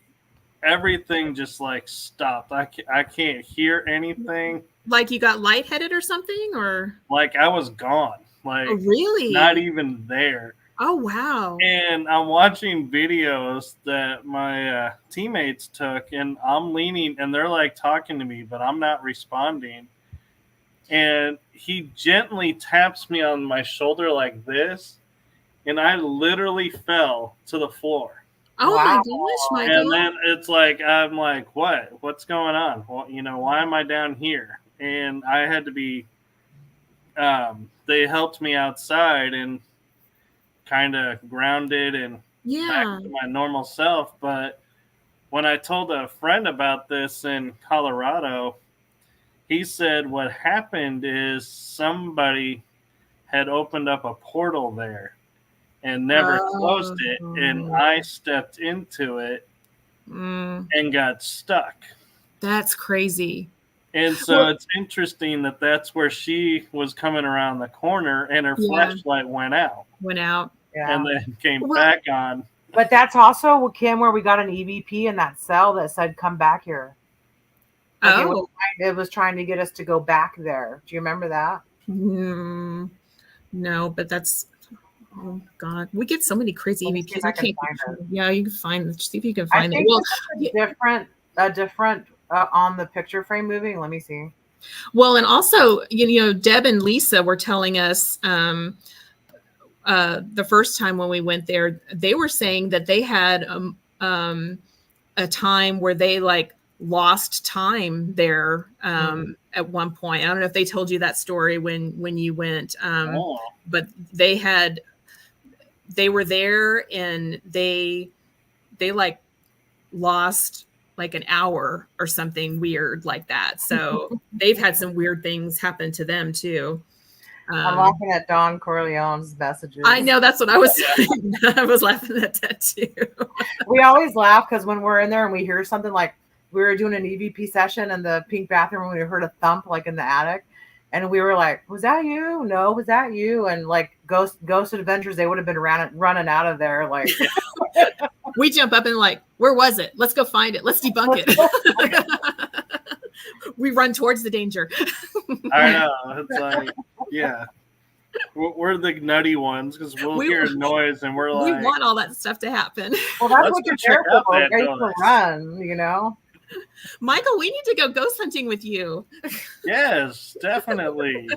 A: everything just like stopped. I can't hear anything.
B: Like you got lightheaded or something, or
A: like I was gone. Like,
B: oh, really?
A: Not even there.
B: Oh, wow.
A: And I'm watching videos that my teammates took, and I'm leaning, and they're like talking to me, but I'm not responding. And he gently taps me on my shoulder like this, and I literally fell to the floor.
B: Oh, wow. My gosh, Michael.
A: And then it's like, I'm like, what? What's going on? Well, why am I down here? And I had to be, they helped me outside and kind of grounded and back to my normal self. But when I told a friend about this in Colorado, he said what happened is somebody had opened up a portal there and never closed it, and I stepped into it and got stuck.
B: That's crazy.
A: And so it's interesting that that's where she was coming around the corner, and her flashlight went out. And then came back on.
C: But that's also, Kim, where we got an EVP in that cell that said, come back here. Like it was trying to get us to go back there. Do you remember that?
B: No, but that's, oh God, we get so many crazy EVPs. I can't find it. Yeah, you can find. See if you can find it. Well,
C: different on the picture frame moving. Let me see.
B: Well, and also, Deb and Lisa were telling us the first time when we went there, they were saying that they had a time where they like lost time there at one point. I don't know if they told you that story when you went, but they were there and they like lost like an hour or something weird like that. So they've had some weird things happen to them too.
C: I'm laughing at Don Corleone's messages.
B: I know, that's what I was saying. I was laughing at that too.
C: We always laugh because when we're in there and we hear something, like we were doing an EVP session in the pink bathroom and we heard a thump like in the attic, and we were like, was that you? No, was that you? And like Ghost Adventures, they would have been running out of there. Like
B: we jump up and like, where was it? Let's go find it. Let's debunk it. We run towards the danger.
A: I know. It's like, yeah. We're the nutty ones because we'll hear a noise and we're like,
B: we want all that stuff to happen.
C: Well, that's what you're there for. Ready to run,
B: Michael, we need to go ghost hunting with you.
A: Yes, definitely.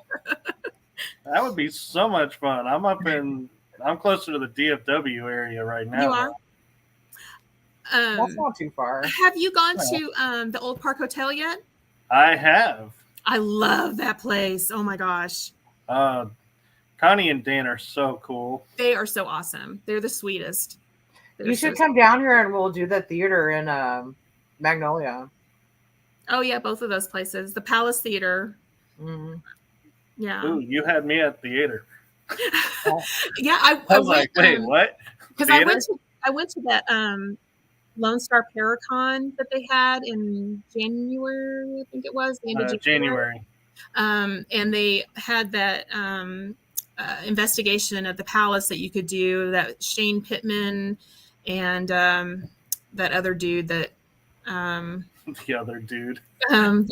A: That would be so much fun. I'm closer to the DFW area right now.
B: You are?
C: That's not too far.
B: Have you gone to the Old Park Hotel yet?
A: I have.
B: I love that place. Oh my gosh.
A: Connie and Dan are so cool.
B: They are so awesome. They're the sweetest.
C: You should come down here and we'll do the theater in Magnolia.
B: Oh yeah, both of those places. The Palace Theater.
C: Mm-hmm.
B: Yeah.
A: Ooh, you had me at theater.
B: Yeah,
A: I was like, wait, what?
B: Because I went to that Lone Star Paracon that they had in January, I think it was, the end of
A: January.
B: And they had that investigation at the palace that you could do, that Shane Pittman and that other dude that
A: The other dude.
B: I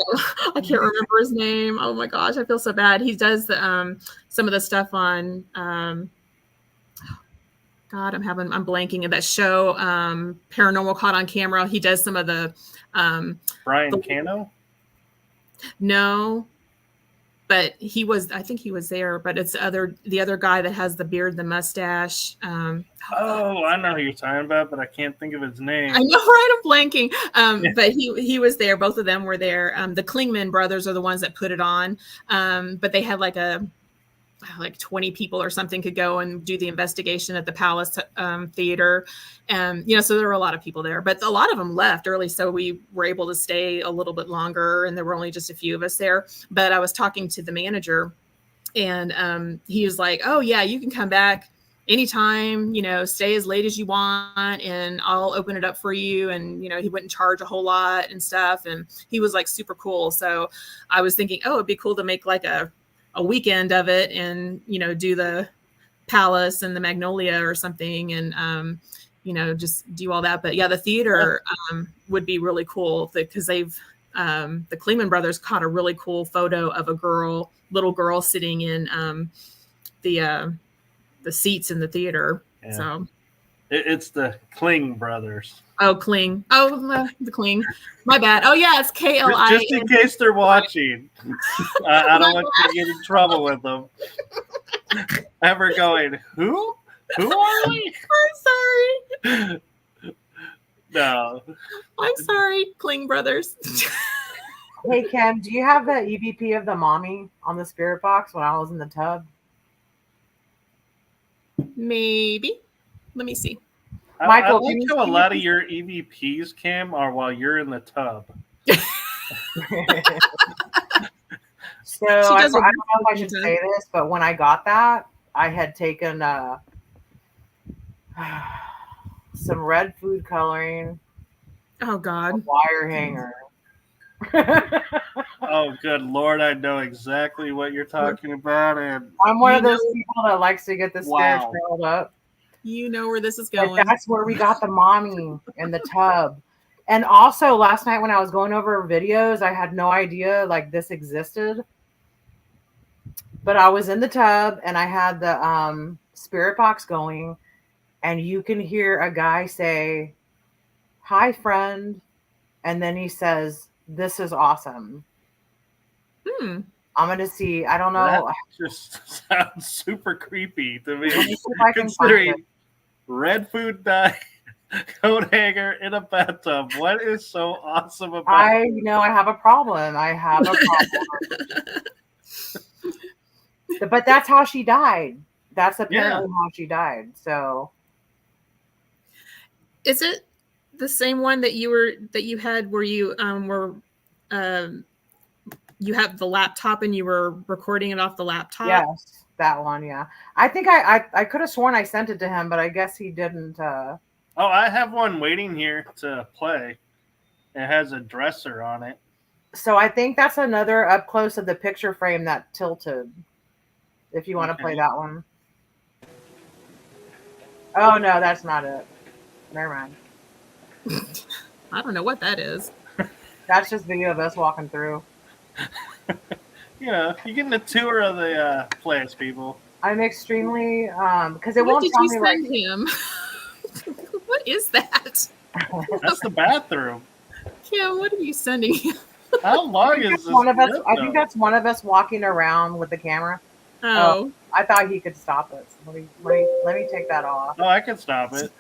B: can't remember his name. Oh my gosh, I feel so bad. He does the some of the stuff on God, I'm blanking at that show, Paranormal Caught on Camera. He does some of the
A: Brian Cano?
B: No, but I think he was there, but it's the other guy that has the beard, the mustache.
A: Oh, I know who you're talking about, but I can't think of his name.
B: I know, right? I'm blanking. But he was there. Both of them were there. The Klingman brothers are the ones that put it on. But they had like 20 people or something could go and do the investigation at the Palace Theater. And, so there were a lot of people there, but a lot of them left early. So we were able to stay a little bit longer, and there were only just a few of us there. But I was talking to the manager, and he was like, oh yeah, you can come back anytime, stay as late as you want, and I'll open it up for you. And, he wouldn't charge a whole lot and stuff. And he was like super cool. So I was thinking, oh, it'd be cool to make like a weekend of it and, do the Palace and the Magnolia or something. And, just do all that. But yeah, the theater would be really cool because they've, the Klingman brothers caught a really cool photo of a little girl sitting in the seats in the theater. Yeah. So
A: it's the Kling brothers.
B: Oh, Kling. Oh, the Kling. My bad. Oh, yeah, it's KLI.
A: Just in case they're watching. I don't want you to get in trouble with them. Ever going, who? Who are we?
B: I'm sorry.
A: No.
B: I'm sorry, Kling brothers.
C: Hey, Kim, do you have the EVP of the mommy on the spirit box when I was in the tub?
B: Maybe. Let me see.
C: Michael,
A: I like how a lot of your EVPs, Cam, are while you're in the tub.
C: So I don't know if I should say this, but when I got that, I had taken some red food coloring.
B: Oh God!
C: A wire hanger.
A: Oh, good Lord! I know exactly what you're talking about, and
C: I'm one of those people that likes to get the spirit filled up.
B: You know where this is going.
C: But that's where we got the mommy in the tub. And also last night when I was going over videos, I had no idea like this existed. But I was in the tub and I had the spirit box going, and you can hear a guy say, "Hi, friend," and then he says, "This is awesome." I'm gonna see. I don't know.
A: That just sounds super creepy to me. Considering red food dye, coat hanger in a bathtub. What is so awesome about it?
C: I have a problem. But that's how she died. That's apparently how she died. So,
B: is it the same one that you had where you you have the laptop and you were recording it off the laptop?
C: Yes, that one. Yeah, I think I could have sworn I sent it to him, but I guess he didn't.
A: Oh, I have one waiting here to play. It has a dresser on it.
C: So I think that's another up close of the picture frame that tilted. If you want to play that one. Oh no, that's not it. Never mind.
B: I don't know what that is.
C: That's just video of us walking through.
A: You're getting a tour of the place, people.
C: I'm extremely because it won't tell me
B: send him? What is that?
A: That's the bathroom.
B: Kim, what are you sending him?
A: How long is this?
C: One of us, I think that's one of us walking around with the camera.
B: Oh,
C: I thought he could stop us. Let me take that off.
A: Oh, I can stop it.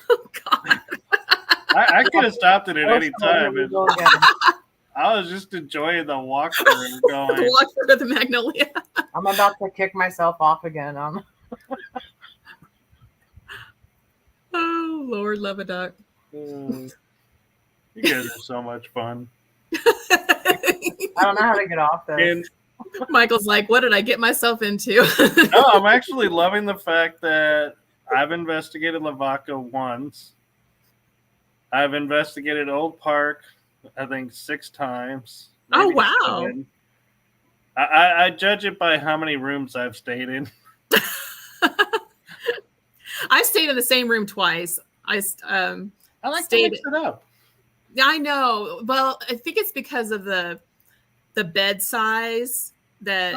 B: Oh God!
A: I could have stopped it at any time. I was just enjoying the walkthrough going.
B: The walkthrough of the Magnolia.
C: I'm about to kick myself off again.
B: Oh Lord, love a duck.
A: You guys are so much fun.
C: I don't know how to get off this.
A: And
B: Michael's like, what did I get myself into?
A: no, I'm actually loving the fact that I've investigated Lavaca once. I've investigated Old Park, I think 6 times.
B: Oh, wow.
A: 7. I judge it by how many rooms I've stayed in.
B: I stayed in the same room twice. I
A: like to mix it up.
B: I know. Well, I think it's because of the bed size that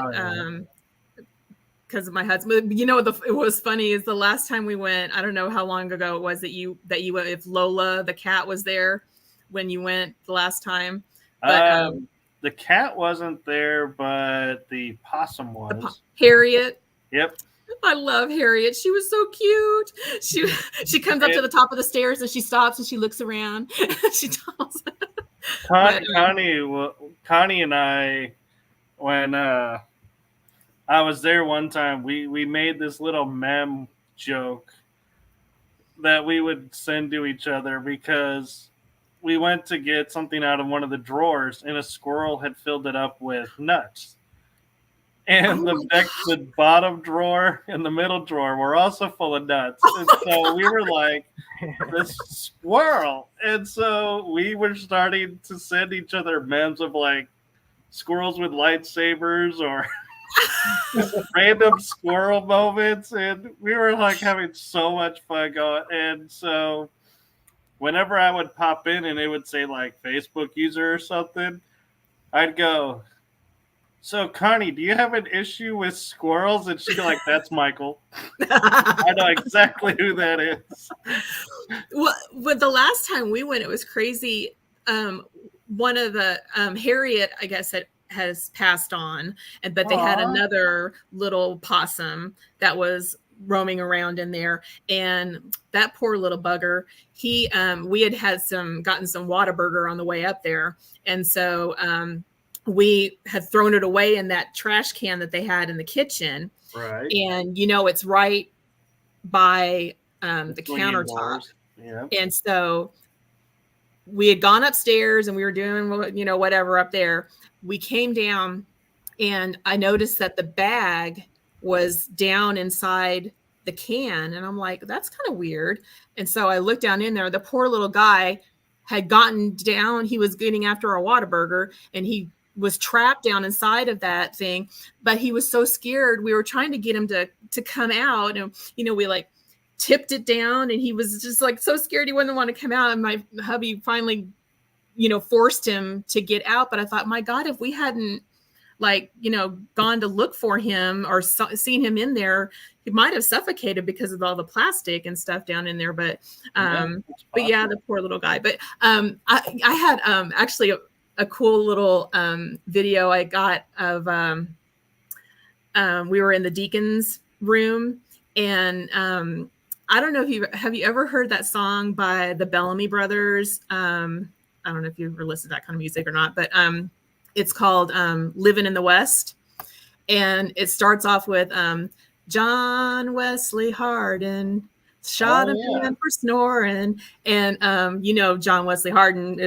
B: because of my husband. You know, it was funny is the last time we went. I don't know how long ago it was that you went. If Lola the cat was there when you went the last time, but
A: the cat wasn't there, but the possum was.
B: Harriet.
A: Yep.
B: I love Harriet. She was so cute. She comes up to the top of the stairs and she stops and she looks around. She tells
A: Connie and I, when I was there one time, we made this little meme joke that we would send to each other because we went to get something out of one of the drawers and a squirrel had filled it up with nuts. And the bottom drawer and the middle drawer were also full of nuts. And so we were like, this squirrel. And so we were starting to send each other memes of like squirrels with lightsabers or random squirrel moments. And we were like having so much fun going. And so whenever I would pop in and it would say like Facebook user or something, I'd go, so, Connie, do you have an issue with squirrels? And she'd be like, that's Michael. I know exactly who that is.
B: Well, but the last time we went, it was crazy. One of the Harriet, I guess, has passed on, but they had another little possum that was roaming around in there, and that poor little bugger. We had gotten some Whataburger on the way up there, and so we had thrown it away in that trash can that they had in the kitchen.
A: Right.
B: And, it's right by the countertop.
A: Yeah.
B: And so we had gone upstairs and we were doing, whatever up there. We came down and I noticed that the bag was down inside the can. And I'm like, that's kind of weird. And so I looked down in there. The poor little guy had gotten down. He was getting after a Whataburger and he was trapped down inside of that thing, but he was so scared. We were trying to get him to come out, and we like tipped it down, and he was just like so scared he wouldn't want to come out. And my hubby finally, forced him to get out. But I thought, my God, if we hadn't gone to look for him or seen him in there, he might have suffocated because of all the plastic and stuff down in there. But the poor little guy. But I had actually a cool little video I got of we were in the deacon's room, and I don't know if have you ever heard that song by the Bellamy Brothers? I don't know if you ever listened to that kind of music or not, but it's called Living in the West, and it starts off with John Wesley Hardin shot a man for snoring, and John Wesley Hardin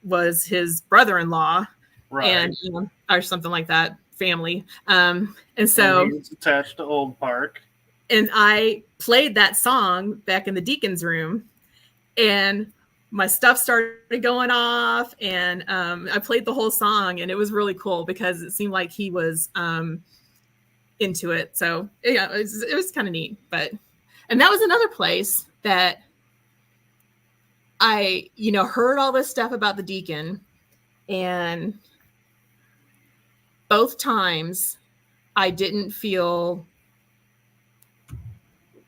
B: was his brother-in-law, right, and or something like that, family. And so
A: it's attached to Old Park.
B: And I played that song back in the deacon's room, and my stuff started going off, and I played the whole song, and it was really cool because it seemed like he was into it. So yeah, it was kind of neat. And that was another place that I, heard all this stuff about the deacon, and both times I didn't feel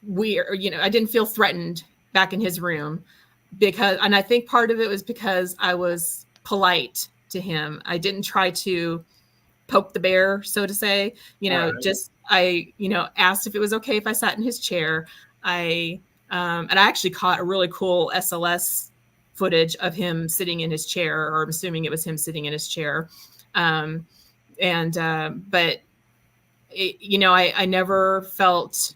B: weird, I didn't feel threatened back in his room and I think part of it was because I was polite to him. I didn't try to poke the bear, so to say, I asked if it was okay if I sat in his chair. And I actually caught a really cool SLS footage of him sitting in his chair, or I'm assuming it was him sitting in his chair. But I never felt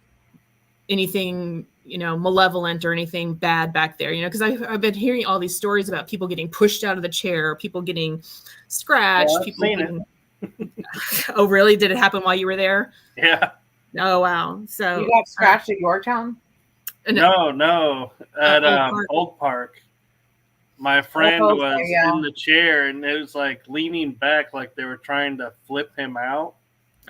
B: anything, malevolent or anything bad back there, because I've been hearing all these stories about people getting pushed out of the chair, people getting scratched, Oh, really? Did it happen while you were there?
A: Yeah.
B: Oh, wow. So
C: you got scratched at Yorktown?
A: No. At Old Park. My friend was in the chair, and it was like leaning back like they were trying to flip him out.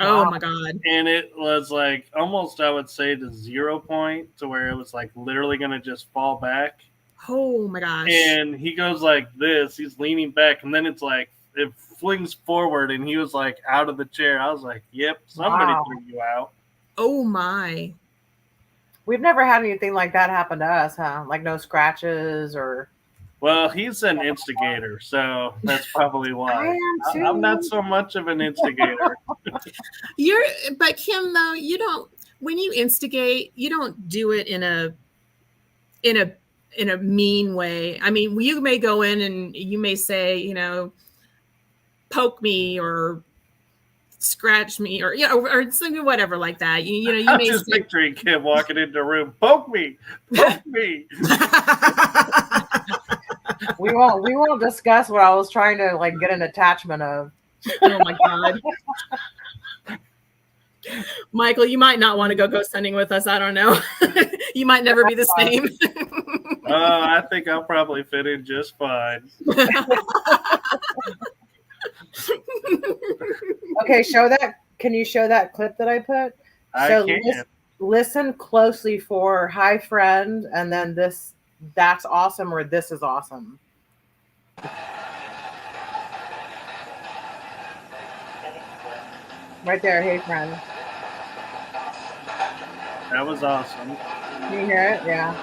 B: Oh, my God.
A: And it was like almost, I would say, the 0 point to where it was like literally going to just fall back.
B: Oh my gosh.
A: And he goes like this. He's leaning back, and then it's like it flings forward, and he was like out of the chair. I was like, "Yep, somebody threw you out."
B: Oh my.
C: We've never had anything like that happen to us, huh? Like no scratches or.
A: Well, he's an instigator, so that's probably why. I'm not so much of an instigator.
B: But Kim, though, you don't. When you instigate, you don't do it in a mean way. I mean, you may go in and you may say, you know, poke me or scratch me or or something, whatever like that. You know, you
A: I'm
B: may
A: just
B: say,
A: picturing Kim walking into the room, poke me.
C: We won't discuss what I was trying to like get an attachment of.
B: Oh my God. Michael, you might not want to go ghost hunting with us. I don't know. You might never be the same.
A: I think I'll probably fit in just fine.
C: Okay, show that. Can you show that clip that I put?
A: I can.
C: Listen closely for "Hi friend," and then this. That's awesome, or this is awesome. Right there, hey friend.
A: That was awesome.
C: Can you hear it? Yeah.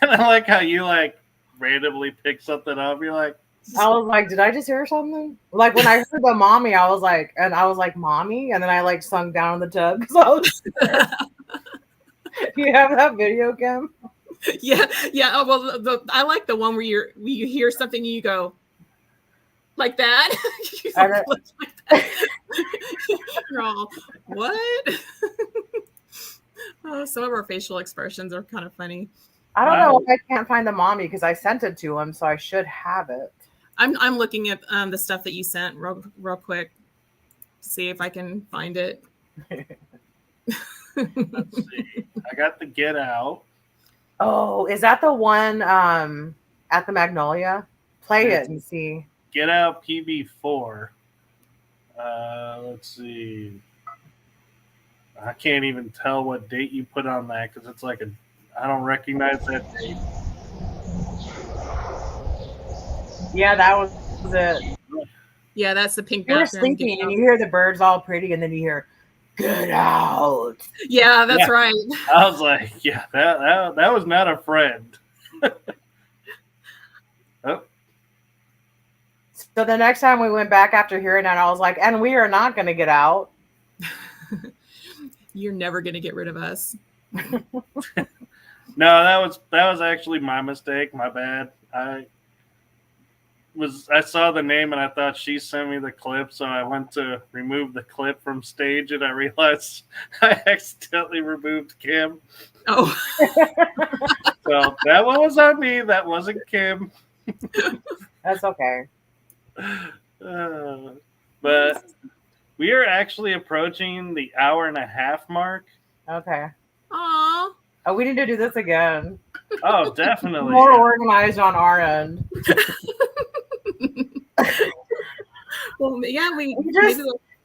A: And I like how you like randomly pick something up. You're like,
C: I was like, did I just hear something? Like when I heard the mommy, I was like, mommy, and then I like sunk down in the tub because I was scared. You have that video, Kim?
B: Yeah. Oh, well, I like the one where you hear something and you go like that. You're all, what? Oh, some of our facial expressions are kind of funny.
C: I don't know if I can't find the mommy because I sent it to him, so I should have it.
B: I'm looking at the stuff that you sent real quick to see if I can find it.
A: Let's see. I got the Get Out.
C: Oh, is that the one at the Magnolia? Play it and see.
A: Get Out PB4. Let's see. I can't even tell what date you put on that because it's like I don't recognize that date.
C: Yeah, that was it.
B: Yeah, that's the pink.
C: You're sleeping and you hear the birds all pretty, and then you hear "Get out."
B: Yeah, that's right.
A: I was like, yeah, that was not a friend. Oh.
C: So the next time we went back after hearing that, I was like, and we are not going to get out.
B: You're never going to get rid of us.
A: No, that was actually my mistake. My bad. I saw the name and I thought she sent me the clip, so I went to remove the clip from stage and I realized I accidentally removed Kim.
B: Oh.
A: So that one was on me. That wasn't Kim.
C: That's okay.
A: But we are actually approaching the 1.5 hour mark.
C: Okay.
B: Aww.
C: Oh, we need to do this again.
A: Oh, definitely.
C: More organized on our end.
B: Well, yeah,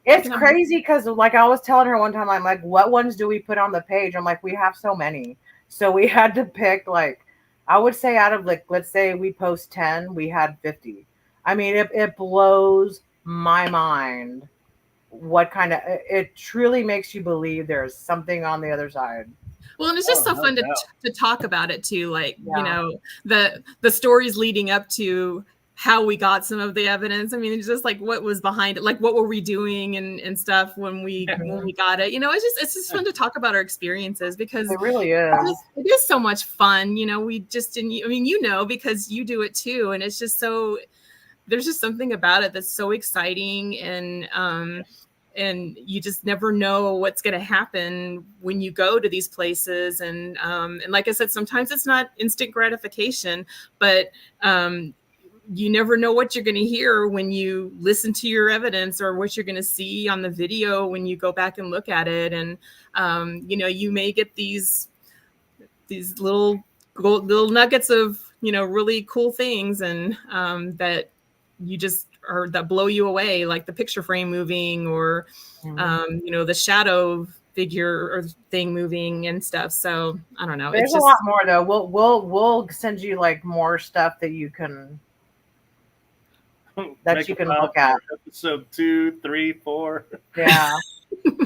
C: it's crazy because like I was telling her one time, I'm like, what ones do we put on the page? I'm like, we have so many. So we had to pick, like, I would say out of, like, let's say we post 10, we had 50. I mean, it blows my mind what kind of, it truly makes you believe there's something on the other side.
B: Well, and it's just so fun to talk about it too. Like, you know, the stories leading up to how we got some of the evidence. I mean, it's just like what was behind it, like what were we doing and stuff when we got it. You know, it's just fun to talk about our experiences because
C: it really is.
B: It is so much fun. You know, we just didn't. I mean, you know, because you do it too, and it's just so. There's just something about it that's so exciting and you just never know what's going to happen when you go to these places. And like I said, sometimes it's not instant gratification, but you never know what you're going to hear when you listen to your evidence or what you're going to see on the video when you go back and look at it. And, you know, you may get these little nuggets of, you know, really cool things and that you just or that blow you away, like the picture frame moving or, you know, the shadow figure or thing moving and stuff. So I don't know.
C: There's
B: It's just
C: a lot more though. We'll send you like more stuff that you can look at.
A: Episode 2, 3, 4.
C: Yeah.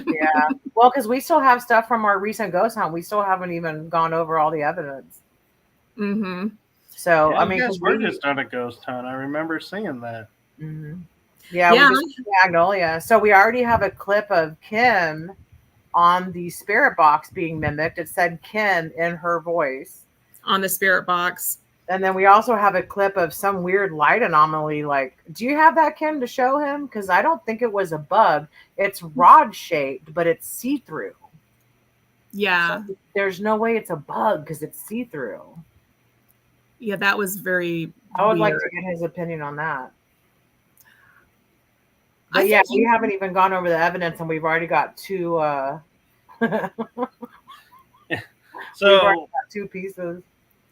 C: Yeah. Well, because we still have stuff from our recent ghost hunt. We still haven't even gone over all the evidence.
B: Mm-hmm.
C: So
A: yeah,
C: I mean,
A: we're just on a ghost hunt. I remember seeing that.
C: Mm-hmm. Yeah, we just Magnolia. So we already have a clip of Kim on the spirit box being mimicked. It said Kim in her voice
B: on the spirit box.
C: And then we also have a clip of some weird light anomaly. Like, do you have that, Kim, to show him? Because I don't think it was a bug. It's rod shaped, but it's see-through.
B: Yeah.
C: So there's no way it's a bug because it's see-through.
B: Yeah, that was very
C: I would
B: weird.
C: like to get his opinion on that. But yeah, we haven't even gone over the evidence, and we've already got two.
A: So
C: 2 pieces.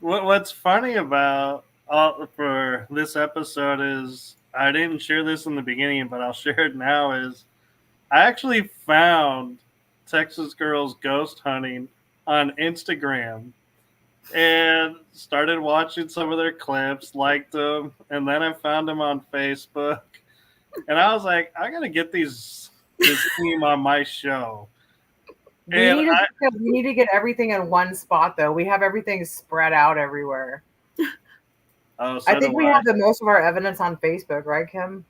A: What's funny about for this episode is I didn't share this in the beginning, but I'll share it now. Is I actually found Texas Girls Ghost Hunting on Instagram and started watching some of their clips, liked them, and then I found them on Facebook. And I was like, I gotta get this team on my show.
C: We need to get everything in one spot, though. We have everything spread out everywhere.
A: Oh, so
C: I think we have the most of our evidence on Facebook, right, Kim?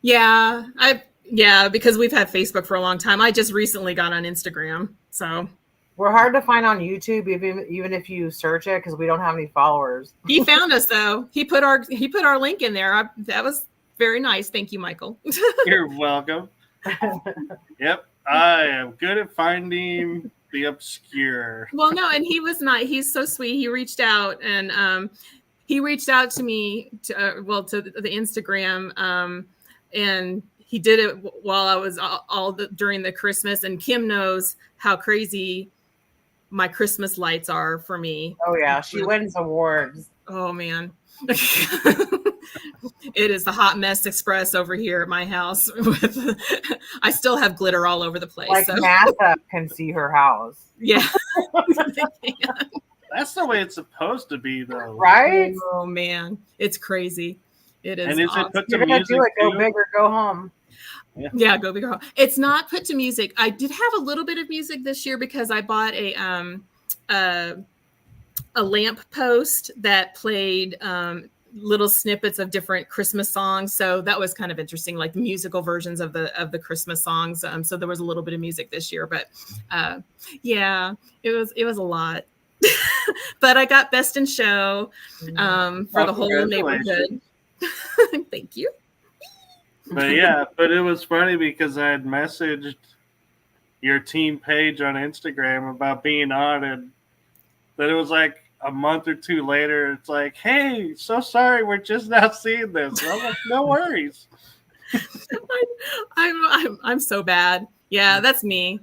B: Yeah, because we've had Facebook for a long time. I just recently got on Instagram, so
C: we're hard to find on YouTube, even if you search it, because we don't have any followers.
B: He found us though. He put our link in there. That was very nice. Thank you, Michael.
A: You're welcome. Yep, I am good at finding the obscure.
B: Well, no, and he was not. He's so sweet. He reached out and he reached out to me to the Instagram and he did it while I was during the Christmas. And Kim knows how crazy my Christmas lights are for me.
C: Oh yeah, she wins awards.
B: Oh man. It is the hot mess express over here at my house. I still have glitter all over the place.
C: Like NASA can see her house.
B: Yeah.
A: That's the way it's supposed to be, though.
C: Right?
B: Oh man, it's crazy. It is.
A: And is it put to
C: music? You're gonna do it. Go
A: too?
C: big or go home.
B: Yeah, go big or home. It's not put to music. I did have a little bit of music this year because I bought a lamp post that played little snippets of different Christmas songs. So that was kind of interesting, like the musical versions of the Christmas songs. So there was a little bit of music this year, but yeah, it was a lot. But I got best in show for the whole neighborhood. Thank you.
A: But yeah, but it was funny because I had messaged your team page on Instagram about being on, and then it was like a month or two later, it's like, hey, so sorry, we're just now seeing this. And I'm like, no worries.
B: I'm so bad. Yeah, that's me.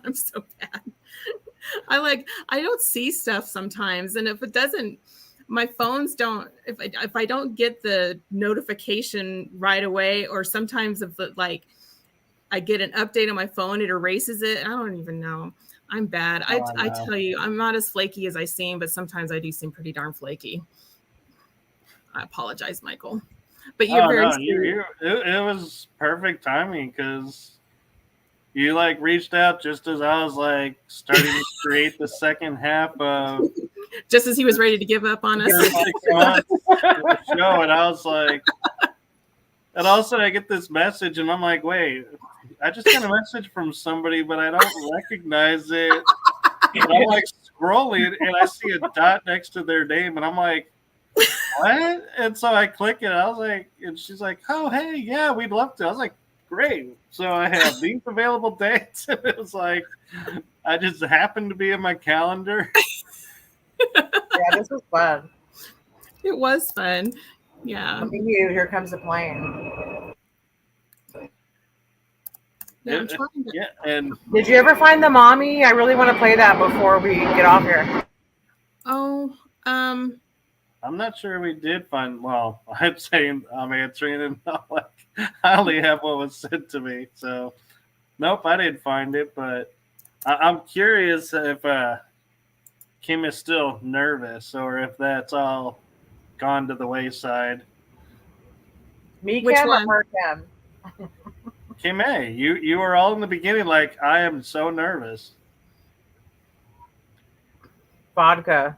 B: I'm so bad. I don't see stuff sometimes, and if it doesn't, my phones don't. If I don't get the notification right away, or sometimes if I get an update on my phone, it erases it. I don't even know. I'm bad. I tell you, I'm not as flaky as I seem, but sometimes I do seem pretty darn flaky. I apologize, Michael. But you're
A: it was perfect timing because you reached out just as I was starting to create the second half of
B: just as he was ready to give up on us.
A: 6 months of the show, and I was like, and all of a sudden I get this message, and I'm like, wait, I just got a message from somebody, but I don't recognize it. And I'm scrolling, and I see a dot next to their name, and I'm like, what? And so I click it. I was like, and she's like, oh, hey, yeah, we'd love to. I was like, great. So I have these available dates. And it was like, I just happened to be in my calendar.
C: Yeah, this was fun.
B: It was fun. Yeah.
C: Here comes the plane.
B: Yeah,
A: and
C: did you ever find the mommy? I really want to play that before we get off here.
B: Oh,
A: I'm not sure we did find. Well, I'm saying I'm answering, and I only have what was sent to me. So Nope, I didn't find it, but I'm curious if Kim is still nervous or if that's all gone to the wayside.
C: Me,
B: Which
C: Kim, or
B: one?
C: her, Kim?
A: Kim A, you were all in the beginning like, I am so nervous.
C: Vodka.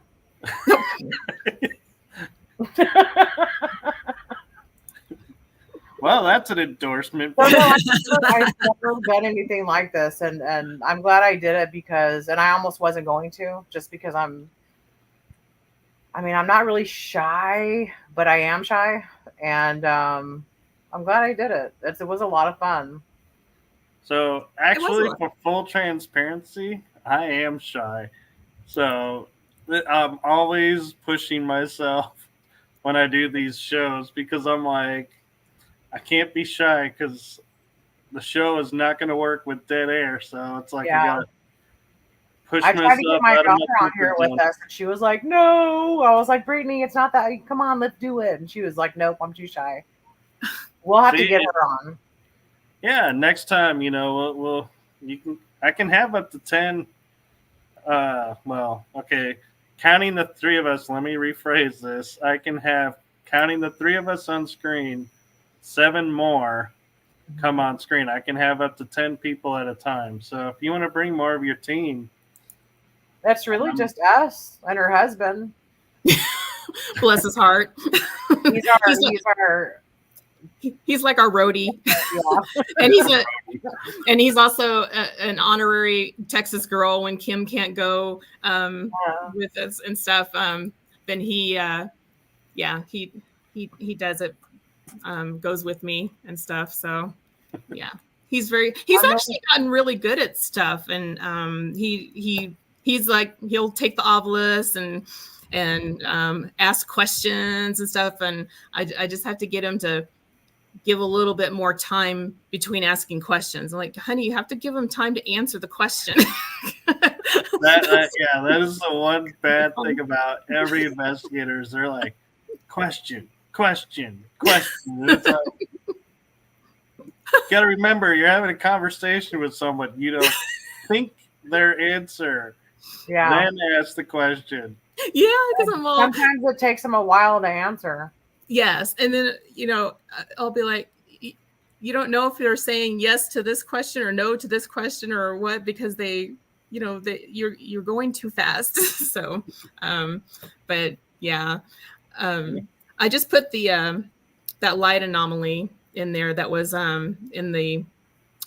A: Well, that's an endorsement.
C: So, no, I've never done anything like this, and I'm glad I did it because, and I almost wasn't going to, just because I'm not really shy, but I am shy, and I'm glad I did it. It was a lot of fun.
A: So, actually, for full transparency, I am shy. So, I'm always pushing myself when I do these shows because I'm like, I can't be shy because the show is not going to work with dead air. So it's like I got to push myself.
C: I tried to get my daughter on here with us, and she was like, "No." I was like, "Brittany, it's not that. Come on, let's do it." And she was like, "Nope, I'm too shy." We'll have to get her on.
A: Yeah, next time, I can have up to 10. Well, okay. Counting the three of us, let me rephrase this. I can have, counting the three of us on screen, 7 more come on screen. I can have up to 10 people at a time. So if you want to bring more of your team.
C: That's really just us and her husband.
B: Bless his heart. He's like our roadie. Yeah. and he's also an honorary Texas girl when Kim can't go with us and stuff. Then he does it, goes with me and stuff. So yeah, he's actually gotten really good at stuff. And he's like, he'll take the obelisk and ask questions and stuff. And I just have to get him to give a little bit more time between asking questions. I'm like, honey, you have to give him time to answer the question.
A: That is the one bad thing about every investigator is they're like, question. It's like, you got to remember, you're having a conversation with someone. You don't think their answer, then ask the question.
B: Yeah, because
C: sometimes it takes them a while to answer.
B: Yes, and then I'll be like, you don't know if they're saying yes to this question or no to this question or what, because you're going too fast. So, but yeah, I just put the that light anomaly in there that was in the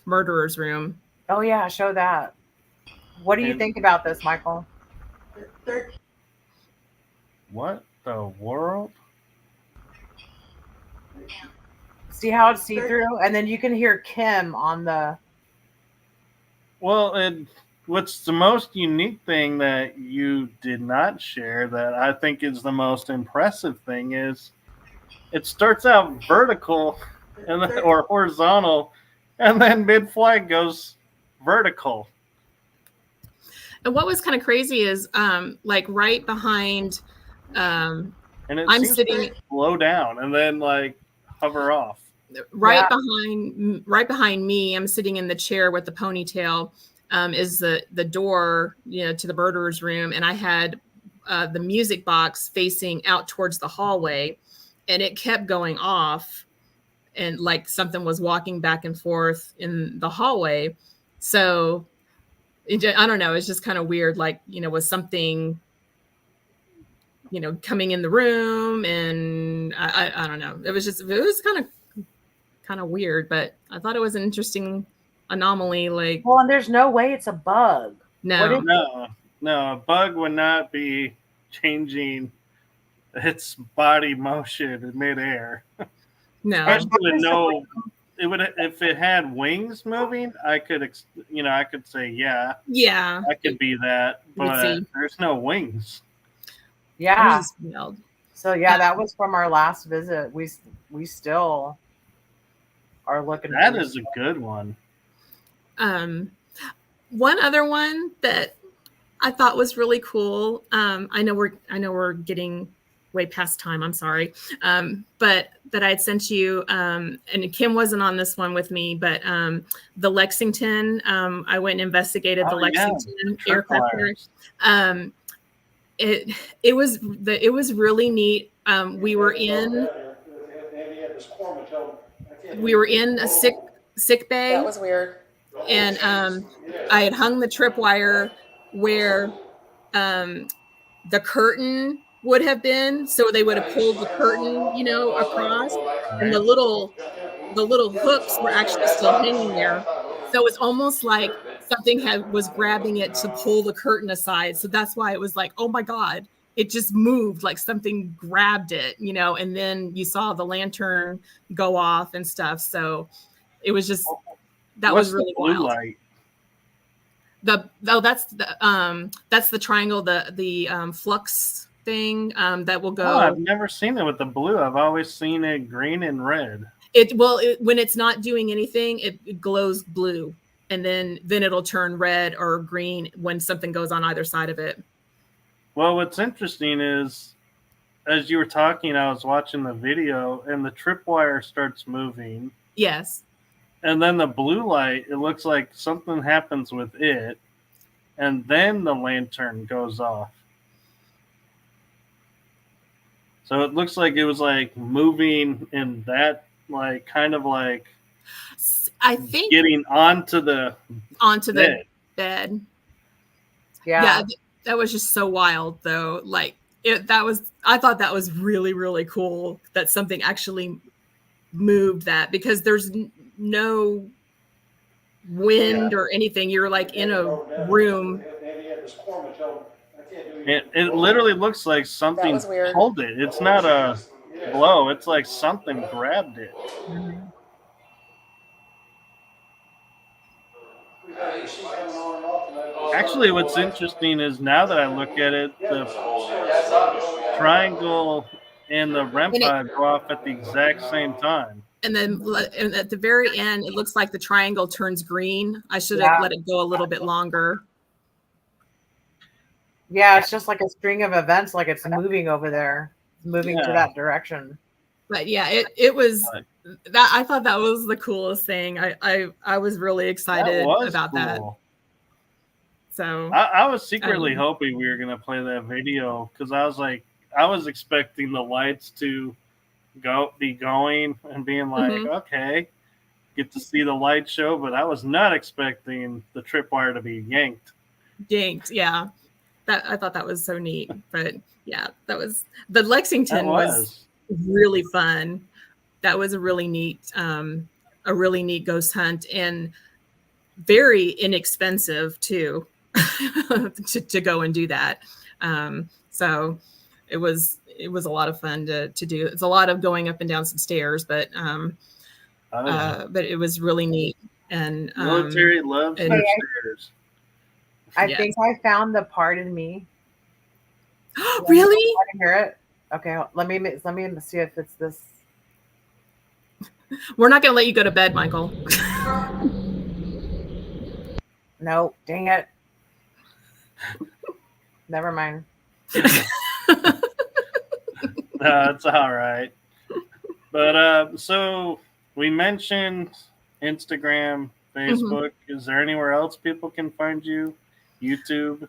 B: murderer's room.
C: Oh yeah, show that. What do you think about this, Michael?
A: What the world?
C: See how it's see-through? And then you can hear Kim on the...
A: Well, and what's the most unique thing that you did not share that I think is the most impressive thing is it starts out vertical or horizontal, and then mid-flight goes vertical.
B: And what was kind of crazy is like right behind
A: and it
B: I'm
A: seems
B: sitting
A: to slow down and then like hover off.
B: Right behind me, I'm sitting in the chair with the ponytail, is the door, to the murderer's room. And I had the music box facing out towards the hallway, and it kept going off, and like something was walking back and forth in the hallway. So I don't know. It's just kind of weird. Like, was something, coming in the room, and I don't know. It was kind of weird, but I thought it was an interesting anomaly. Like,
C: well, and there's no way it's a bug.
A: No, a bug would not be changing its body motion in midair.
B: No,
A: it would if it had wings moving. I could, I could say
B: yeah,
A: I could be that, but there's no wings.
C: Yeah. So yeah, that was from our last visit. We still are looking.
A: That is a good one.
B: One other one that I thought was really cool. I know we're getting way past time. I'm sorry. But that I had sent you, and Kim wasn't on this one with me, but the Lexington, I went and investigated the Lexington aircraft crash. It was really neat. We were in a sick bay.
G: That was weird.
B: And I had hung the tripwire where the curtain would have been, so they would have pulled the curtain, across, and the little hooks were actually still hanging there. So it's almost like something was grabbing it to pull the curtain aside. So that's why it was like, oh my God, it just moved, like something grabbed it, and then you saw the lantern go off and stuff. So it was just, that was really wild. Light? That's the triangle, the flux thing that will go.
A: Oh, I've never seen it with the blue. I've always seen it green and red.
B: When it's not doing anything, it glows blue, and then it'll turn red or green when something goes on either side of it.
A: Well, what's interesting is, as you were talking, I was watching the video, and the tripwire starts moving.
B: Yes.
A: And then the blue light, it looks like something happens with it, and then the lantern goes off. So it looks like it was like moving in that, like, kind of like,
B: I think,
A: getting onto the
B: bed.
C: Yeah.
B: That was just so wild, though. Like I thought that was really, really cool that something actually moved that, because there's no wind or anything. You're like in a room.
A: It literally looks like something pulled it. It's not a blow. It's like something grabbed it.
B: Mm-hmm.
A: Actually, what's interesting is, now that I look at it, the triangle and the REM pod go off at the exact same time.
B: And then at the very end, it looks like the triangle turns green. I should have let it go a little bit longer.
C: Yeah, it's just like a string of events, like it's moving over there, moving to that direction.
B: But yeah, it was that. I thought that was the coolest thing. I was really excited about that. So
A: I was secretly hoping we were gonna play that video, because I was expecting the lights to be going and being like, okay, get to see the light show, but I was not expecting the tripwire to be yanked.
B: Yeah. I thought that was so neat. But yeah, the Lexington was really fun. That was a really neat ghost hunt, and very inexpensive too, to go and do that. So it was a lot of fun to do. It's a lot of going up and down some stairs, but it was really neat. And
A: military loves their stairs.
C: I think I found the part in me.
B: Really?
C: Want to hear it? Okay, let me see if it's this.
B: We're not going to let you go to bed, Michael.
C: No, dang it. Never mind.
A: No, it's all right. But so we mentioned Instagram, Facebook. Is there anywhere else people can find you? YouTube?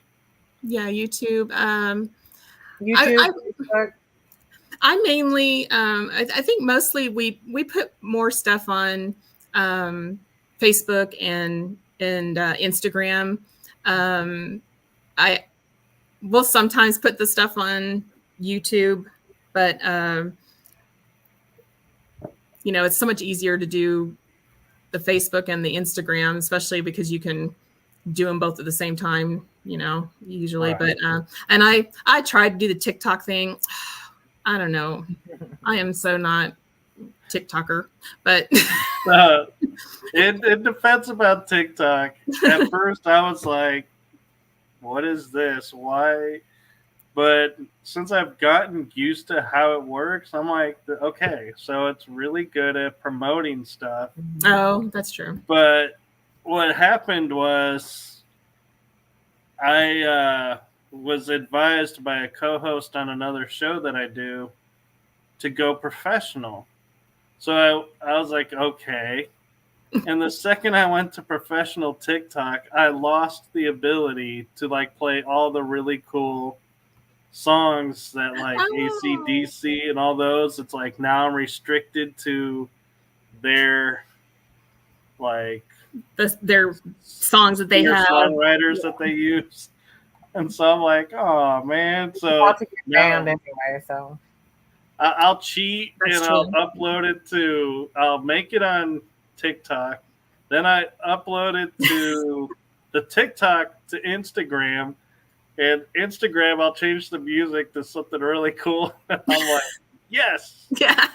B: Yeah, YouTube.
C: Facebook.
B: I mainly, I think mostly we put more stuff on Facebook and Instagram. I will sometimes put the stuff on YouTube, but it's so much easier to do the Facebook and the Instagram, especially because you can do them both at the same time, usually. Right. But and I tried to do the TikTok thing. I don't know. I am so not TikToker, but
A: in defense about TikTok, at first I was like, what is this? Why? But since I've gotten used to how it works, I'm like, okay, so it's really good at promoting stuff.
B: Oh, that's true.
A: But what happened was I was advised by a co-host on another show that I do to go professional. So I was like, okay. And the second I went to professional TikTok, I lost the ability to like play all the really cool songs that like AC/DC and all those. It's like now I'm restricted to their like
B: their songs that they have,
A: songwriters that they use. And so I'm like, oh man. So
C: to get banned anyway, so
A: I'll cheat.
B: That's
A: and
B: true.
A: I'll upload it to. I'll make it on TikTok. Then I upload it to the TikTok to Instagram, and Instagram I'll change the music to something really cool. I'm like, yes.
B: Yeah.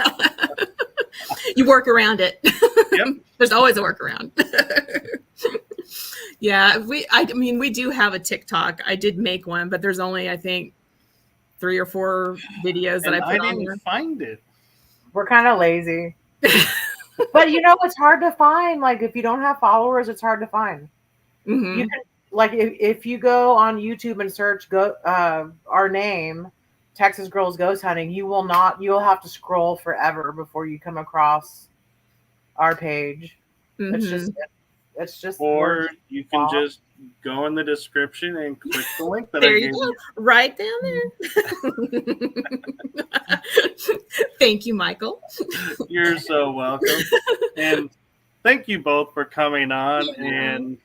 B: You work around it.
A: Yep.
B: There's always a workaround. Yeah, I mean, we do have a TikTok. I did make one, but there's only, I think, 3 or 4 videos that I put on there.
A: Find it.
C: We're kind of lazy. But you know, it's hard to find. Like if you don't have followers, it's hard to find.
B: Mm-hmm.
C: You can, like if you go on YouTube and search our name, Texas Girls Ghost Hunting, you'll have to scroll forever before you come across our page.
B: Mm-hmm.
C: It's just
A: or you can just go in the description and click the link that
B: there
A: I
B: you
A: gave
B: go,
A: you.
B: right down there. Thank you, Michael.
A: You're so welcome. And thank you both for coming on.
B: Yeah.
A: And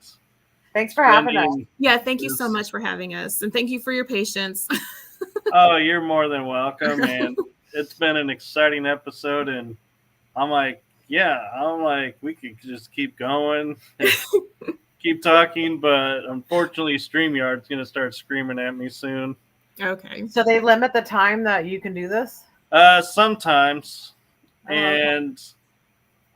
C: thanks for having us.
B: Yeah, thank you so much for having us, and thank you for your patience.
A: Oh, you're more than welcome. And it's been an exciting episode. And I'm like, we could just keep going, and keep talking. But unfortunately, StreamYard's going to start screaming at me soon.
B: Okay.
C: So they limit the time that you can do this?
A: Sometimes.
C: Oh,
A: and
C: okay.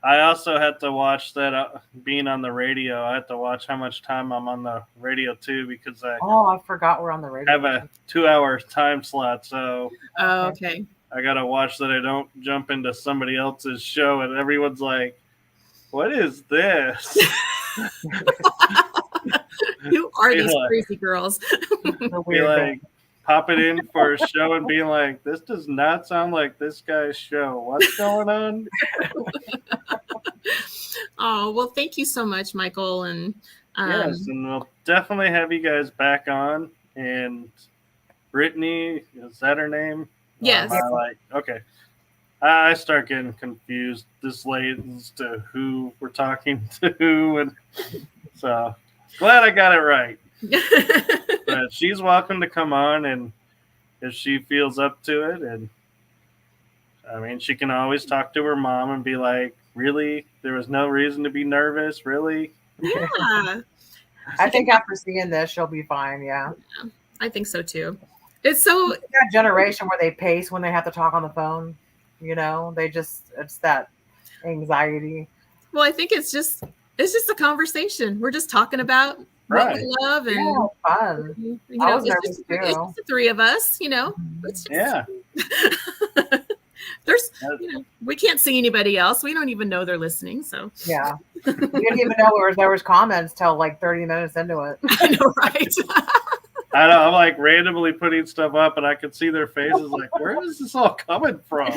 A: I also had to watch that being on the radio. I had to watch how much time I'm on the radio too, because I
C: forgot we're on the radio.
A: have a 2-hour time slot. So
B: okay.
A: I got to watch that I don't jump into somebody else's show and everyone's like, what is this?
B: Who are these crazy girls?
A: Be like, popping in for a show and being like, this does not sound like this guy's show. What's going on?
B: Oh, well, thank you so much, Michael. And
A: yes, and we'll definitely have you guys back on. And Brittany, is that her name?
B: Yes.
A: Okay. I start getting confused this late as to who we're talking to. And so glad I got it right. But she's welcome to come on, and if she feels up to it. And I mean, she can always talk to her mom and be like, really? There was no reason to be nervous? Really?
B: Yeah.
C: I think after seeing this, she'll be fine. Yeah.
B: I think so too. It's so
C: that generation where they pace when they have to talk on the phone. You know, it's that anxiety.
B: Well, I think it's just a conversation. We're just talking about what we love, and
C: fun.
B: You know,
C: I was nervous too.
B: It's just the 3 of us, you know. It's just, there's, you know, we can't see anybody else. We don't even know they're listening. So
C: yeah, we didn't even know there was comments till like 30 minutes into it.
B: I know, right?
A: I know. I'm like randomly putting stuff up, and I could see their faces. Like, where is this all coming from?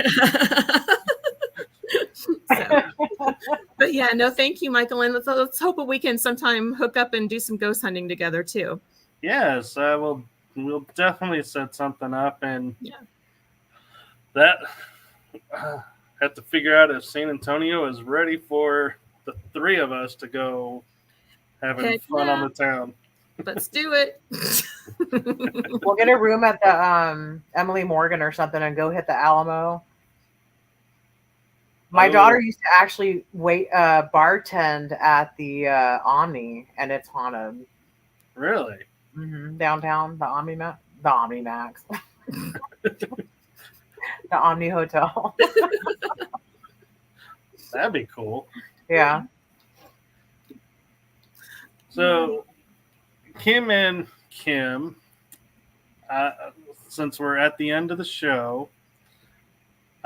B: But yeah, no, thank you, Michael, and let's hope that we can sometime hook up and do some ghost hunting together too.
A: Yes, we'll definitely set something up, and that have to figure out if San Antonio is ready for the 3 of us to go having fun on the town.
B: Let's do it.
C: We'll get a room at the Emily Morgan or something and go hit the Alamo. My daughter used to actually bartend at the Omni, and it's haunted.
A: Really?
C: Mm-hmm. Downtown, the Omni Max, the Omni Hotel.
A: That'd be cool.
C: Yeah.
A: So, Kim and Kim, since we're at the end of the show,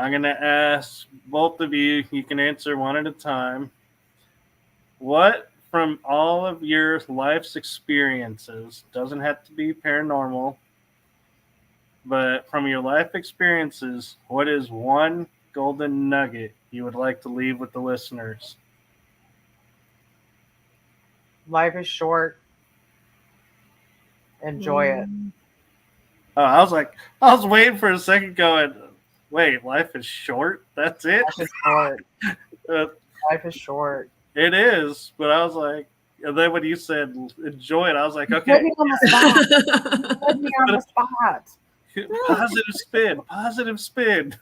A: I'm going to ask both of you, you can answer one at a time. What from all of your life's experiences, doesn't have to be paranormal, but from your life experiences, what is one golden nugget you would like to leave with the listeners?
C: Life is short. Enjoy it.
A: Oh, I was waiting for a second going, wait, life is short? That's it?
C: Life is short.
A: Uh,
C: Life is short.
A: It is, but I was like, and then when you said enjoy it, I was like,
C: You
A: okay.
C: put me on the spot. Put me on the spot.
A: Positive spin.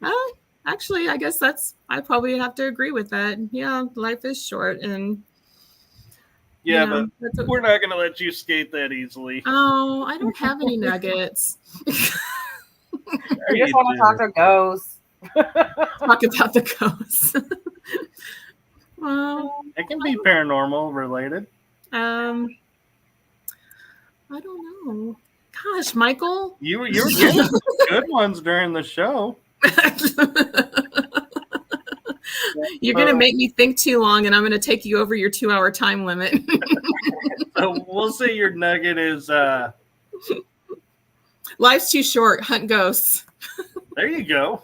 B: Well, actually, I guess I probably have to agree with that. Yeah, life is short, and
A: but we're not going to let you skate that easily.
B: Oh, I don't have any nuggets.
C: I just want to talk to ghosts.
B: Talk about the ghosts. Well,
A: it can be paranormal related.
B: I don't know. Gosh, Michael,
A: you were getting good ones during the show.
B: You're gonna make me think too long, and I'm gonna take you over your 2-hour time limit.
A: So we'll say your nugget is
B: life's too short. Hunt ghosts.
A: There you go.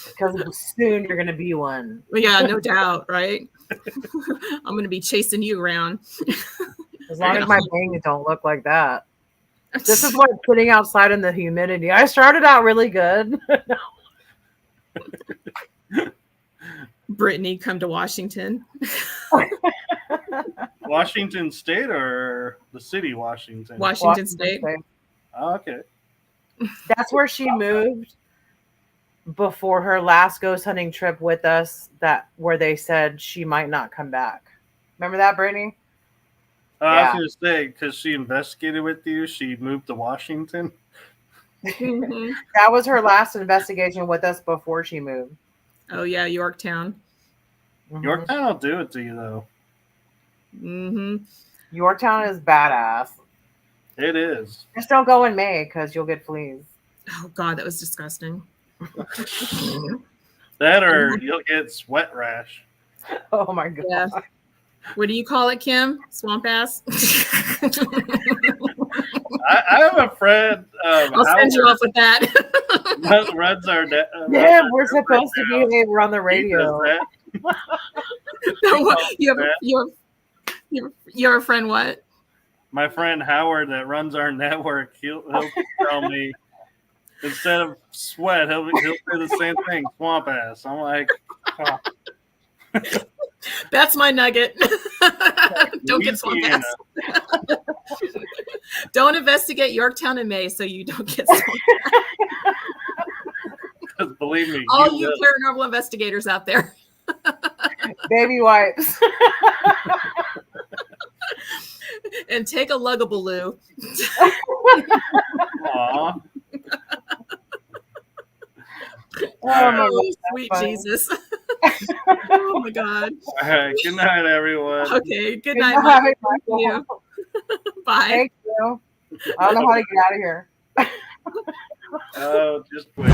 C: Because soon you're going to be one.
B: Yeah, no doubt, right? I'm going to be chasing you around.
C: As long as my bangs don't look like that. This is what sitting outside in the humidity. I started out really good.
B: Brittany, come to Washington.
A: Washington State or the city Washington?
B: Washington State.
A: Oh, okay.
C: That's where she moved before her last ghost hunting trip with us, where they said she might not come back. Remember that, Brittany?
A: I was going to say, because she investigated with you, she moved to Washington.
B: Mm-hmm.
C: That was her last investigation with us before she moved.
B: Oh, yeah, Yorktown.
C: Mm-hmm.
A: Yorktown will do it to you, though.
B: Mm-hmm.
C: Yorktown is badass.
A: It is.
C: Just don't go in May because you'll get fleas.
B: Oh, God, that was disgusting.
A: That or you'll get sweat rash.
C: Oh, my God.
B: Yeah. What do you call it, Kim? Swamp ass?
A: I have a friend.
B: I'll send you off with that.
A: Runs our
C: Yeah, we're supposed to be here. We're on the radio.
B: Your friend what?
A: My friend Howard that runs our network, he'll tell me instead of sweat, he'll say the same thing, swamp ass. I'm like, oh.
B: That's my nugget. Don't get swamp ass. Don't investigate Yorktown in May so you don't get swamp ass.
A: Believe me.
B: All you paranormal investigators out there.
C: Baby wipes.
B: And take a Lugabaloo.
A: Aw.
B: Oh, sweet Jesus. Oh my God.
A: All right. Good night, everyone.
B: Okay. Good night, Michael.
C: Thank
B: you. Bye.
C: Thank you. I don't know how to get out of here.
A: Oh, just wait.